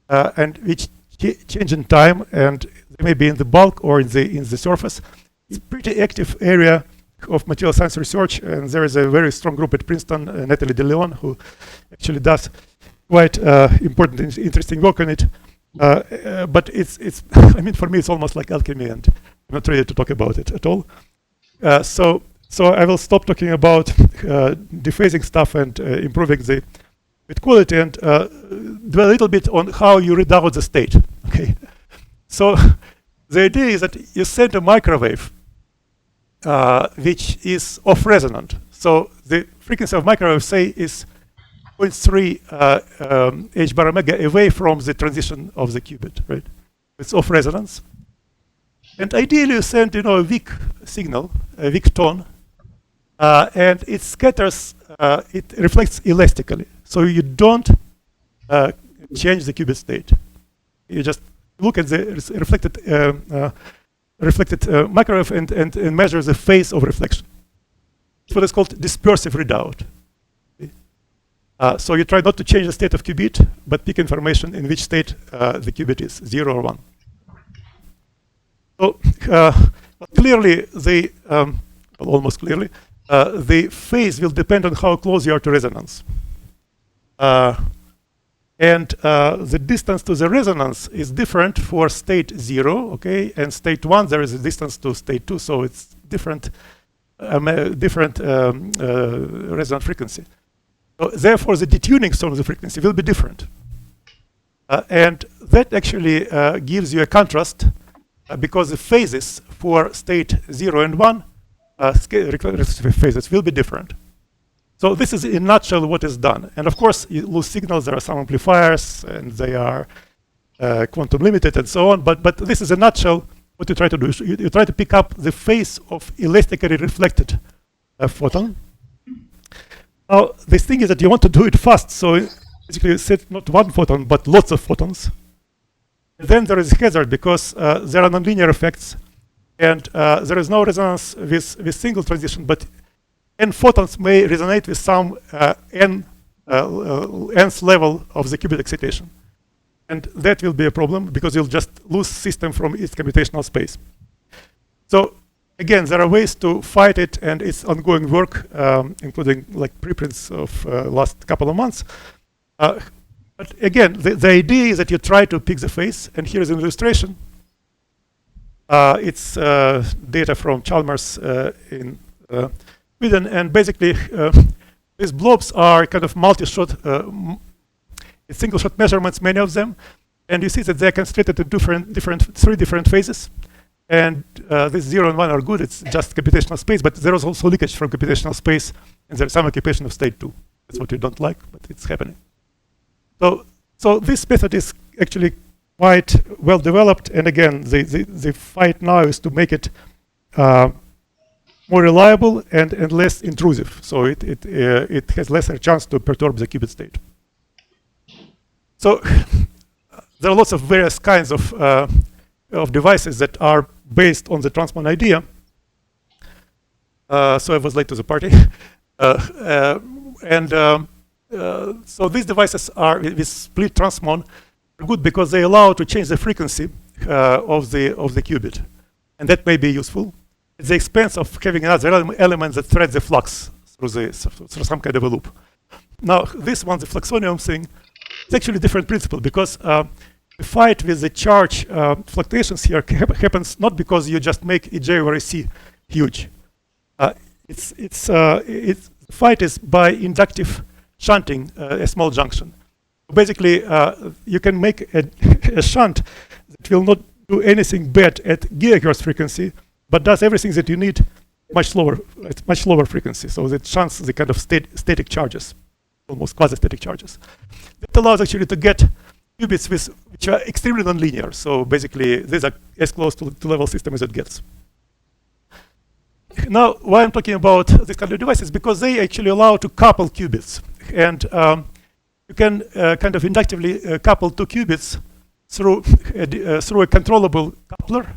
and which change in time, and they may be in the bulk or in the surface. It's a pretty active area of material science research, and there is a very strong group at Princeton, Natalie de Leon, who actually does quite important, interesting work on it. But it's I mean, for me, it's almost like alchemy, and I'm not ready to talk about it at all. So I will stop talking about dephasing stuff and improving the bit quality, and dwell a little bit on how you read out the state. Okay, so the idea is that you send a microwave which is off resonant. So the frequency of microwave, say, is 0.3 h bar omega away from the transition of the qubit, right? It's off resonance, and ideally you send a weak signal, a weak tone, and it scatters. It reflects elastically, so you don't change the qubit state. You just look at the reflected microwave and measure the phase of reflection. It's what is called dispersive readout. So you try not to change the state of qubit, but pick information in which state the qubit is, 0 or 1. So clearly, almost clearly, the phase will depend on how close you are to resonance. And the distance to the resonance is different for state 0, okay? And state 1, there is a distance to state 2, so it's different resonant frequency. So therefore, the detuning of the frequency will be different. And that actually gives you a contrast, because the phases for state 0 and 1, phases will be different. So this is in a nutshell what is done. And of course, you lose signals. There are some amplifiers, and they are quantum limited, and so on. But this is a nutshell. What you try to do is you try to pick up the phase of elastically reflected photon. Now, this thing is that you want to do it fast, so basically you set not one photon, but lots of photons. And then there is hazard because there are nonlinear effects, and there is no resonance with single transition, but n photons may resonate with some nth level of the qubit excitation. And that will be a problem because you'll just lose system from its computational space. So again, there are ways to fight it, and it's ongoing work, including like preprints of last couple of months. But again, the idea is that you try to pick the phase, and here is an illustration. It's data from Chalmers in Sweden, and basically these blobs are kind of multi-shot, single-shot measurements, many of them, and you see that they're concentrated in three different phases. And this 0 and 1 are good, it's just computational space, but there is also leakage from computational space, and there's some occupation of state too. That's what you don't like, but it's happening. So this method is actually quite well developed, and again, the fight now is to make it more reliable and less intrusive, so it has lesser chance to perturb the qubit state. So there are lots of various kinds of devices that are based on the transmon idea. So I was late to the party. So these devices are with split transmon are good because they allow to change the frequency of the qubit, and that may be useful at the expense of having another element that threads the flux through some kind of a loop. Now this one, the fluxonium thing, it's actually a different principle because the fight with the charge fluctuations here happens not because you just make EJ over EC huge. The fight is by inductive shunting a small junction. Basically, you can make a shunt that will not do anything bad at gigahertz frequency, but does everything that you need at much lower frequency. So it shunts the kind of static charges, almost quasi-static charges. That allows actually to get qubits which are extremely nonlinear. So basically, these are as close to level system as it gets. Now, why I'm talking about these kind of devices, because they actually allow to couple qubits. And you can kind of inductively couple two qubits through a controllable coupler,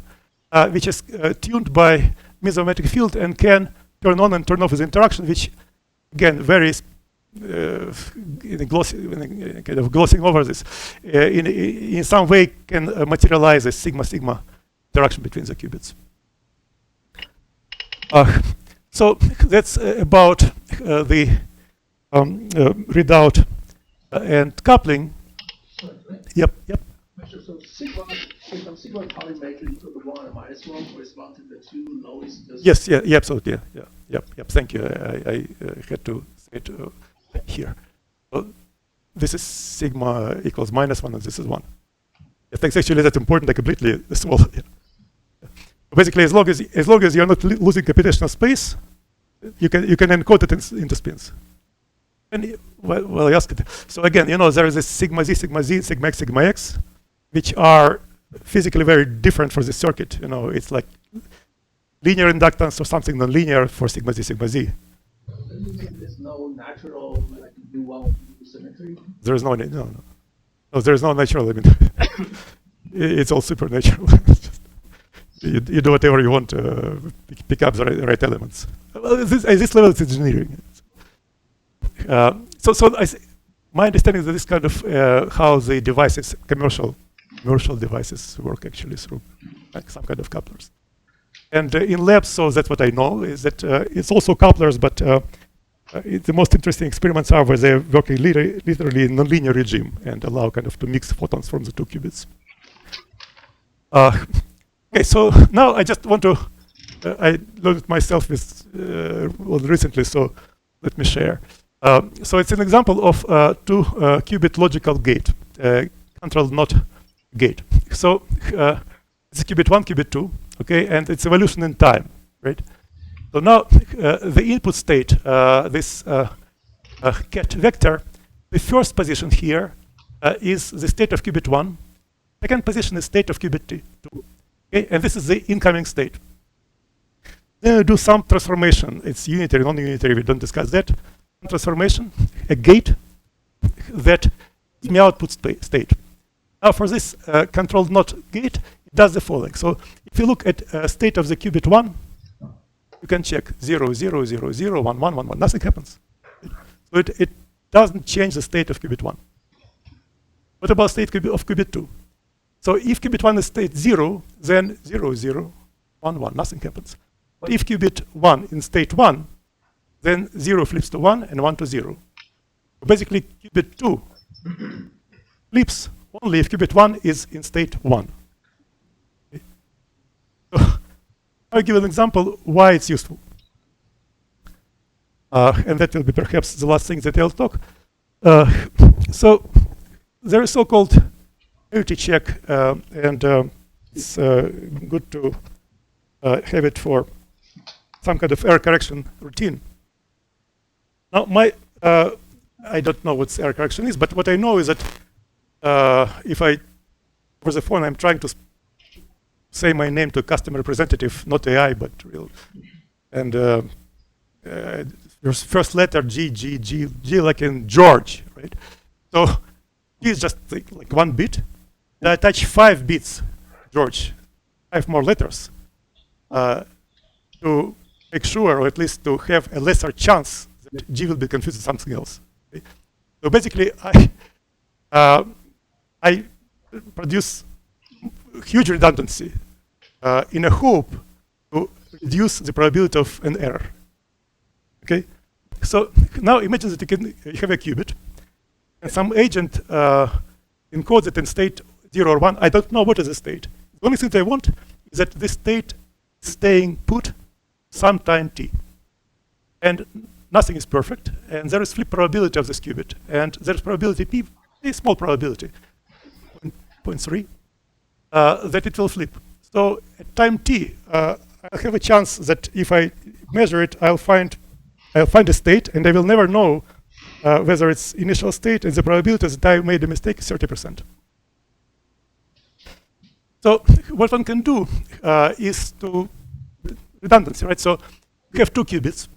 which is tuned by mesomagnetic field and can turn on and turn off the interaction, which again varies kind of glossing over this. In some way can materialize a sigma-sigma interaction between the qubits. So that's about the readout and coupling. Yep. So sigma polymetric to the 1 and -1 correspond to the 2 lowest. Yes, yeah, absolutely. Yep. Thank you. I had to say it here. So this is sigma equals -1, and this is 1. I think actually that's important. I completely swallow it. Basically, as long as you're not losing computational space, you can encode it into spins. And well, I asked it. So again, there is a sigma z, sigma x, which are physically very different for this circuit. It's like linear inductance or something nonlinear for sigma z. There's no natural like dual symmetry. There is no. There is no natural. I mean, it's all supernatural. You do whatever you want to pick up the right elements. At this level, it's engineering. My understanding is that this kind of how the devices, commercial devices, work actually through like some kind of couplers. And in labs, so that's what I know is that it's also couplers, but the most interesting experiments are where they're working literally in nonlinear regime and allow kind of to mix photons from the two qubits. Okay, so now I just want to, I learned it myself recently, so let me share. So it's an example of two qubit logical gate, controlled NOT gate. So it's qubit 1, qubit 2, okay, and it's evolution in time, right? So now the input state, this ket vector, the first position here is the state of qubit 1, Second position is state of qubit 2. Okay, and this is the incoming state. Then I do some transformation. It's unitary, non-unitary. We don't discuss that. Transformation, a gate that gives me output state. Now, for this controlled NOT gate, it does the following. So, if you look at state of the qubit 1, you can check 0, 0, 0, 0, 1, 1, 1, 1. Nothing happens. So it doesn't change the state of qubit 1. What about state of qubit 2? So if qubit 1 is state 0, then 0, 0, 1, 1. Nothing happens. But if qubit 1 in state 1, then 0 flips to 1 and 1 to 0. So basically, qubit 2 flips only if qubit 1 is in state 1. Okay. So I'll give an example why it's useful. And that will be perhaps the last thing that I'll talk. So there is so-called fidelity check, and it's good to have it for some kind of error correction routine. Now, I don't know what error correction is, but what I know is that if I, over the phone, I'm trying to say my name to a customer representative, not AI, but real, and your first letter G, G, G, G, like in George, right? So G is just like 1 bit. I attach 5 bits, George, 5 more letters, to make sure, or at least to have a lesser chance that G will be confused with something else. Okay? So basically, I produce huge redundancy in a hope to reduce the probability of an error. Okay, so now imagine that you have a qubit, and some agent encodes it in state 0 or 1. I don't know what is the state. The only thing I want is that this state is staying put some time t. And nothing is perfect, and there is flip probability of this qubit, and there is probability p, a small probability, 0.3, that it will flip. So at time t, I'll have a chance that if I measure it, I'll find a state, and I will never know whether it's initial state, and the probability that I made a mistake is 30%. So what one can do is to redundancy, right? So we have 2 qubits,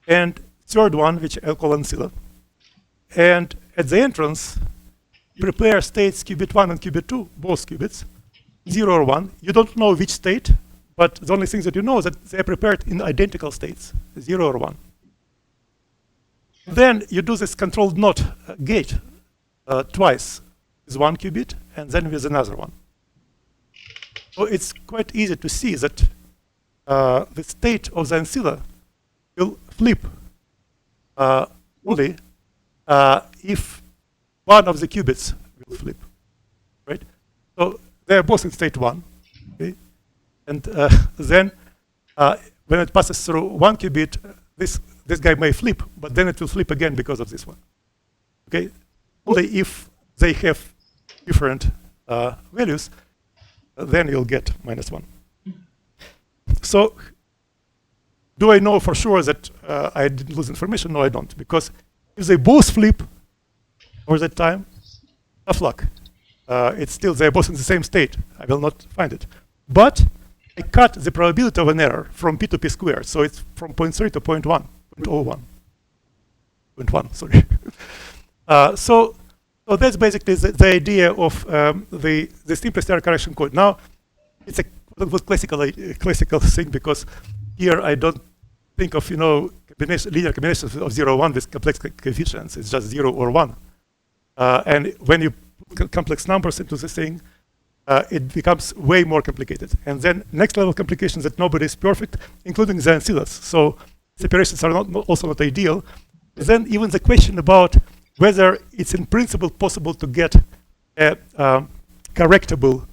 and third one, which I'll call ancilla. And at the entrance, prepare states qubit 1 and qubit 2, both qubits, 0 or 1. You don't know which state, but the only thing that you know is that they're prepared in identical states, 0 or 1. Then you do this controlled NOT gate twice, with 1 qubit and then with another one. So it's quite easy to see that the state of the ancilla will flip only if one of the qubits will flip, right? So they're both in state 1, okay? And then when it passes through 1 qubit, this guy may flip, but then it will flip again because of this one, okay? Only if they have different values, then you'll get -1. So do I know for sure that I didn't lose information? No, I don't, because if they both flip over that time, tough luck. It's still, they're both in the same state. I will not find it. But I cut the probability of an error from p to p squared. So it's from 0.3 to 0.1, 0.01. 0.1, sorry. So that's basically the idea of the simplest error correction code. Now, it's a classical thing, because here I don't think of linear combinations of 0 or 1 with complex coefficients. It's just 0 or 1. And when you put complex numbers into the thing, it becomes way more complicated. And then next level complications that nobody is perfect, including the ancillas. So separations are also not ideal. Then even the question about whether it's in principle possible to get a correctable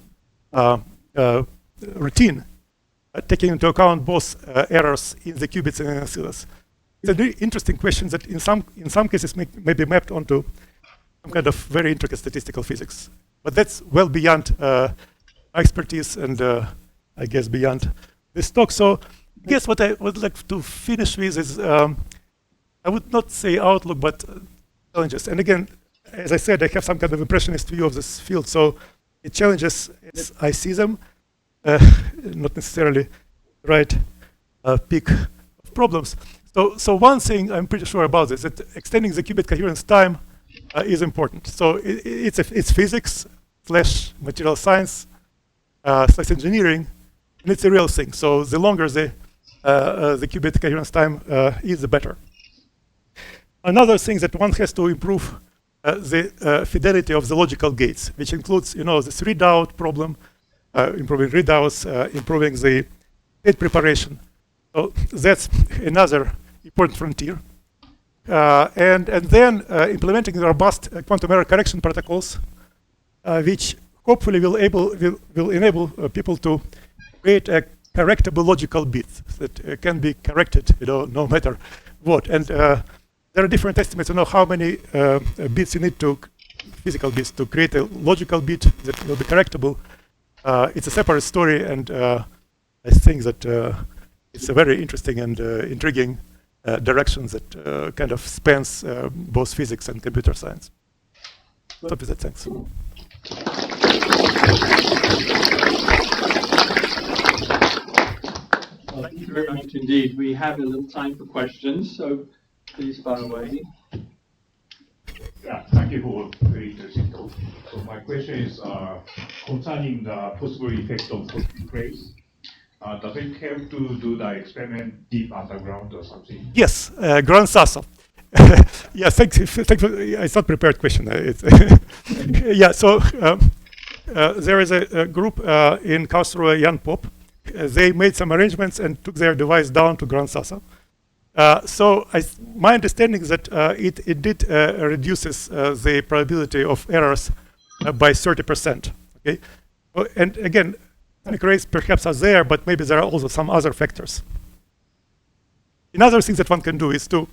routine, taking into account both errors in the qubits and ancillas. It's a very interesting question that in some cases may be mapped onto some kind of very intricate statistical physics. But that's well beyond expertise and I guess beyond this talk. So I guess what I would like to finish with is, I would not say outlook, but challenges. And again, as I said, I have some kind of impressionist view of this field. So it challenges as I see them, not necessarily right peak of problems. So one thing I'm pretty sure about is that extending the qubit coherence time is important. So it's physics / material science / engineering, and it's a real thing. So the longer the qubit coherence time is, the better. Another thing that one has to improve the fidelity of the logical gates, which includes, this readout problem, improving readouts, improving the state preparation. So that's another important frontier. And then implementing robust quantum error correction protocols, which hopefully will enable people to create a correctable logical bit that can be corrected, no matter what. And there are different estimates on how many bits you need physical bits to create a logical bit that will be correctable. It's a separate story, and I think that it's a very interesting and intriguing direction that kind of spans both physics and computer science. Stop with that, thanks. Well, thank you very much indeed. We have a little time for questions, so please fire away. Yeah, thank you for very interesting talk. So my question is concerning the possible effect of cosmic rays. Does it help to do the experiment deep underground or something? Yes, Grand Sasso. Yeah, thanks. It's not prepared question. Yeah, so there is a group in Karlsruhe, Jan Pop. They made some arrangements and took their device down to Grand Sasso. So my understanding is that it did reduces the probability of errors by 30%. Okay, and again, cosmic rays perhaps are there, but maybe there are also some other factors. Another thing that one can do is to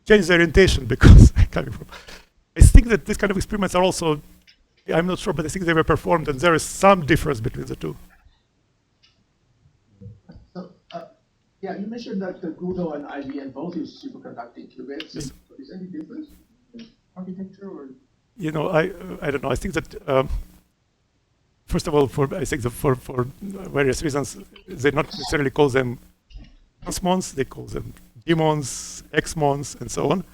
change the orientation, because I think that these kind of experiments are also, I'm not sure, but I think they were performed, and there is some difference between the two. So, yeah, you mentioned that Google and IBM both use superconducting qubits. Yes. Is there any difference in architecture, or? I don't know. I think that first of all, for various reasons, they not necessarily call them transmons. They call them demons, xmons, and so on.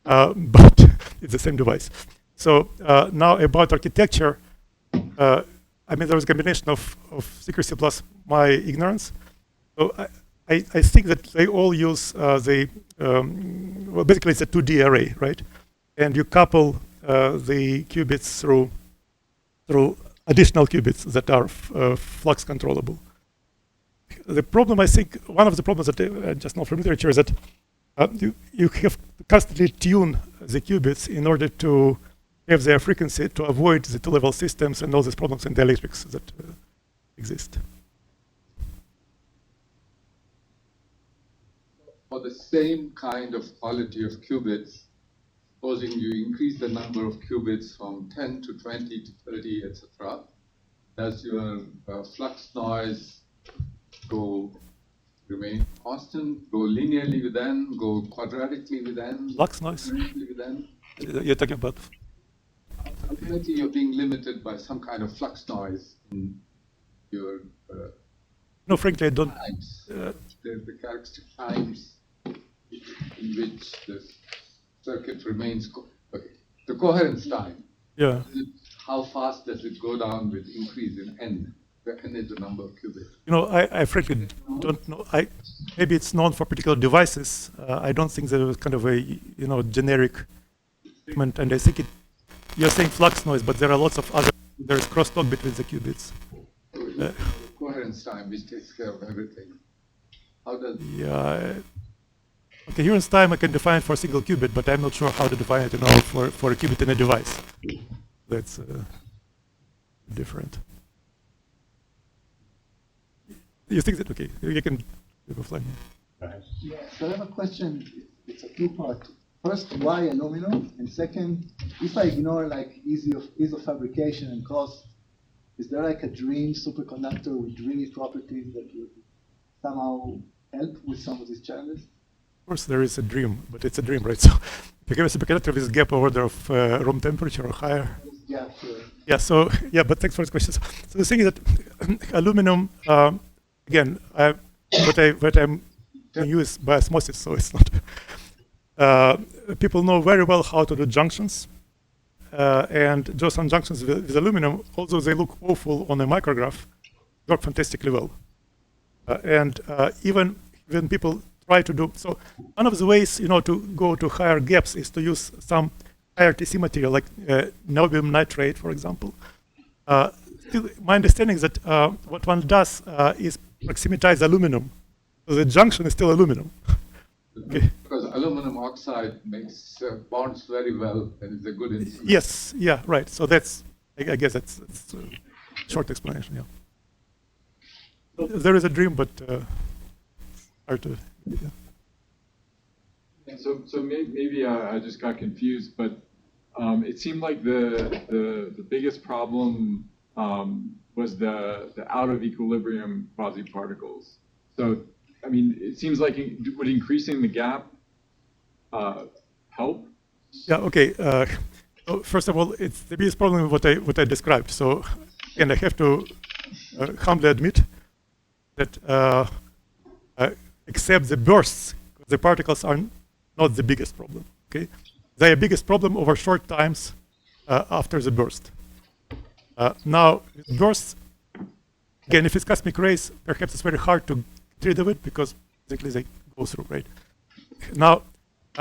But it's the same device. So now about architecture, I mean, there was a combination of secrecy plus my ignorance. So I think that they all use well, basically it's a 2D array, right? And you couple the qubits through additional qubits that are flux controllable. The problem, I think, one of the problems that I just know from literature is that you have to constantly tune the qubits in order to have their frequency to avoid the two-level systems and all these problems in dielectrics that exist. For the same kind of quality of qubits, supposing you increase the number of qubits from 10 to 20 to 30, etc., does your flux noise remain constant, go linearly with n, go quadratically with n? Flux noise? With n? You're talking about? Ultimately, you're being limited by some kind of flux noise in your No, frankly, I don't. times. The characteristic times in which the circuit remains. The coherence time. Yeah. How fast does it go down with increase in n? Where n is the number of qubits. I frankly don't know. Maybe it's known for particular devices. I don't think there was kind of a generic statement, and I think you're saying flux noise, but there are lots of other. There's crosstalk between the qubits. Coherence time, which takes care of everything. How does? Yeah. Coherence time I can define for a single qubit, but I'm not sure how to define it for a qubit in a device. That's different. You think that, okay, you can go offline. Yeah, so I have a question. It's a two-part. First, why a nominal? And second, if I ignore like ease of fabrication and cost, is there like a dream superconductor with dreamy properties that would somehow help with some of these challenges? Of course, there is a dream, but it's a dream, right? So if you give a superconductor with gap order of room temperature or higher, gap Yeah, so, yeah, but thanks for the questions. So the thing is that aluminum, again, what I'm going to use by osmosis, so it's not. People know very well how to do junctions. And Josephson junctions with aluminum, although they look awful on a micrograph, work fantastically well. And even when people try to do, so one of the ways, to go to higher gaps is to use some higher TC material, like niobium nitrate, for example. Still, my understanding is that what one does is proximitize aluminum. So the junction is still aluminum. Okay. Because aluminum oxide makes bonds very well and is a good instrument. Yes, yeah, right. So that's, I guess that's a short explanation, yeah. There is a dream, but hard to, yeah. So maybe I just got confused, but it seemed like the biggest problem was the out of equilibrium quasi-particles. So, I mean, it seems like would increasing the gap help? Yeah, okay. So first of all, it's the biggest problem with what I described. So, and I have to humbly admit that except the bursts, the particles are not the biggest problem. Okay, they are biggest problem over short times after the burst. Now, bursts, again, if it's cosmic rays, perhaps it's very hard to get rid of it because basically they go through, right? Now,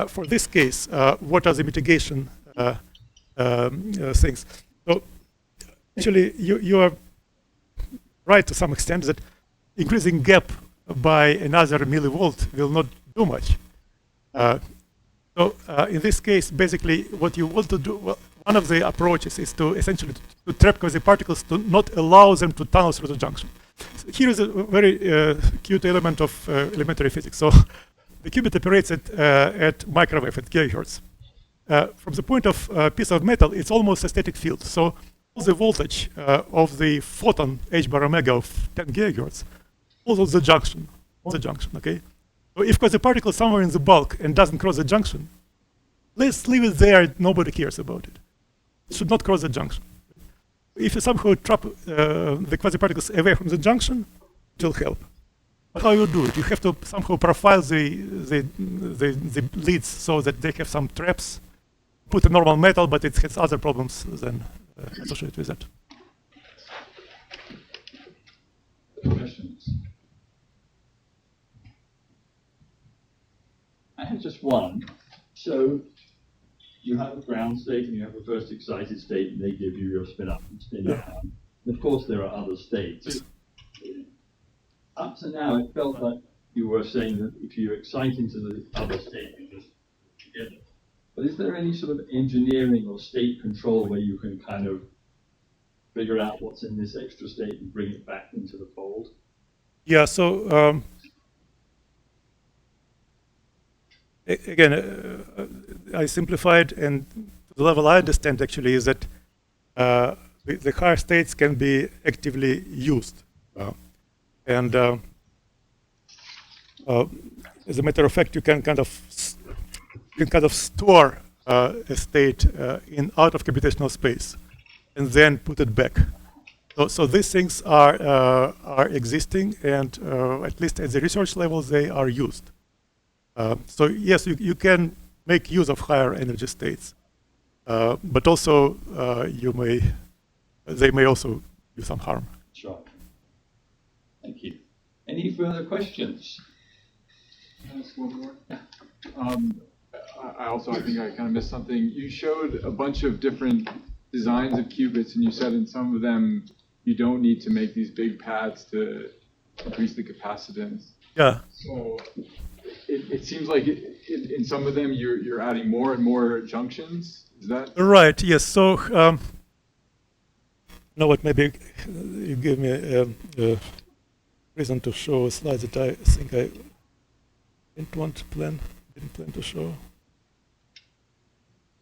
for this case, what are the mitigation things? So, actually, you are right to some extent that increasing gap by another millivolt will not do much. So in this case, basically, what you want to do, well, one of the approaches is to essentially to trap quasi-particles to not allow them to tunnel through the junction. So here is a very cute element of elementary physics. So the qubit operates at microwave, at gigahertz. From the point of a piece of metal, it's almost a static field. So all the voltage of the photon h bar omega of 10 gigahertz, also the junction, okay? So if quasi-particle is somewhere in the bulk and doesn't cross the junction, let's leave it there, nobody cares about it. It should not cross the junction. If you somehow trap the quasi-particles away from the junction, it will help. But how you do it? You have to somehow profile the leads so that they have some traps, put a normal metal, but it has other problems than associated with that. Questions? I have just one. So you have a ground state and you have a first excited state, and they give you your spin up and spin down. And of course, there are other states. Up to now, it felt like you were saying that if you excite into the other state, you just get it. But is there any sort of engineering or state control where you can kind of figure out what's in this extra state and bring it back into the fold? Yeah, so again, I simplified, and the level I understand actually is that the higher states can be actively used. And as a matter of fact, you can kind of store a state in out of computational space and then put it back. So these things are existing, and at least at the research level, they are used. So yes, you can make use of higher energy states, but also they may also do some harm. Sure. Thank you. Any further questions? Can I ask one more? Yeah. I think I kind of missed something. You showed a bunch of different designs of qubits, and you said in some of them you don't need to make these big pads to increase the capacitance. Yeah. So it seems like in some of them you're adding more and more junctions. Is that right? Yes. So you know what? Maybe you give me a reason to show a slide that I think I didn't plan to show.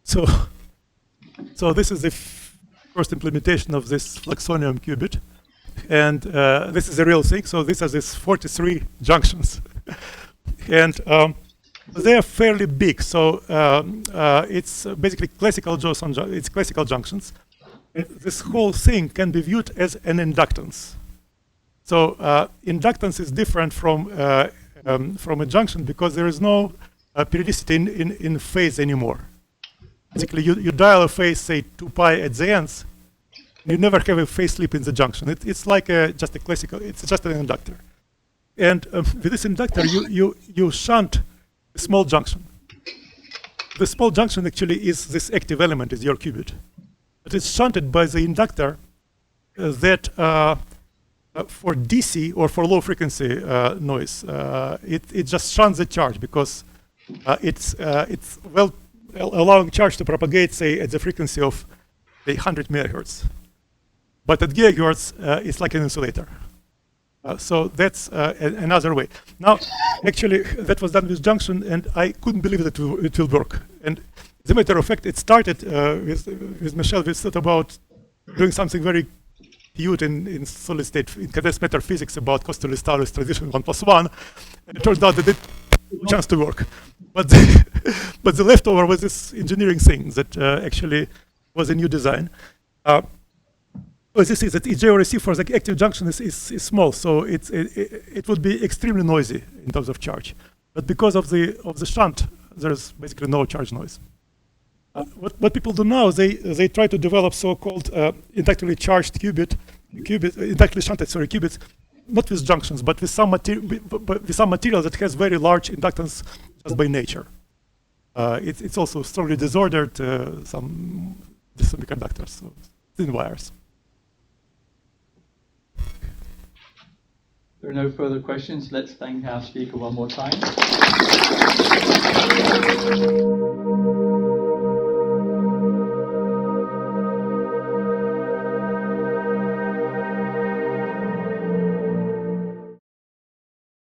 So this is the first implementation of this fluxonium qubit, and this is a real thing. So these are these 43 junctions, and they are fairly big. So it's basically classical Josephson. It's classical junctions, And this whole thing can be viewed as an inductance. So inductance is different from a junction because there is no periodicity in phase anymore. Basically, you dial a phase, say 2 pi at the ends, you never have a phase slip in the junction. It's like just a classical, it's just an inductor. And with this inductor, you shunt a small junction. The small junction actually is this active element, is your qubit. But it's shunted by the inductor that for DC or for low frequency noise, it just shunts the charge because it's well allowing charge to propagate, say, at the frequency of 100 megahertz. But at gigahertz, it's like an insulator. So that's another way. Now, actually, that was done with junction, and I couldn't believe that it will work. And as a matter of fact, it started with Michel. We thought about doing something very cute in solid state, in condensed matter physics about Kosterlitz-Thalys transition 1+1, and it turns out that it had a chance to work. But the leftover was this engineering thing that actually was a new design. As you see, that EJ/RC for the active junction is small, so it would be extremely noisy in terms of charge. But because of the shunt, there's basically no charge noise. What people do now, they try to develop so-called inductively charged inductively shunted qubits, not with junctions, but with some material that has very large inductance just by nature. It's also strongly disordered, some semiconductors, so thin wires. There are no further questions. Let's thank our speaker one more time.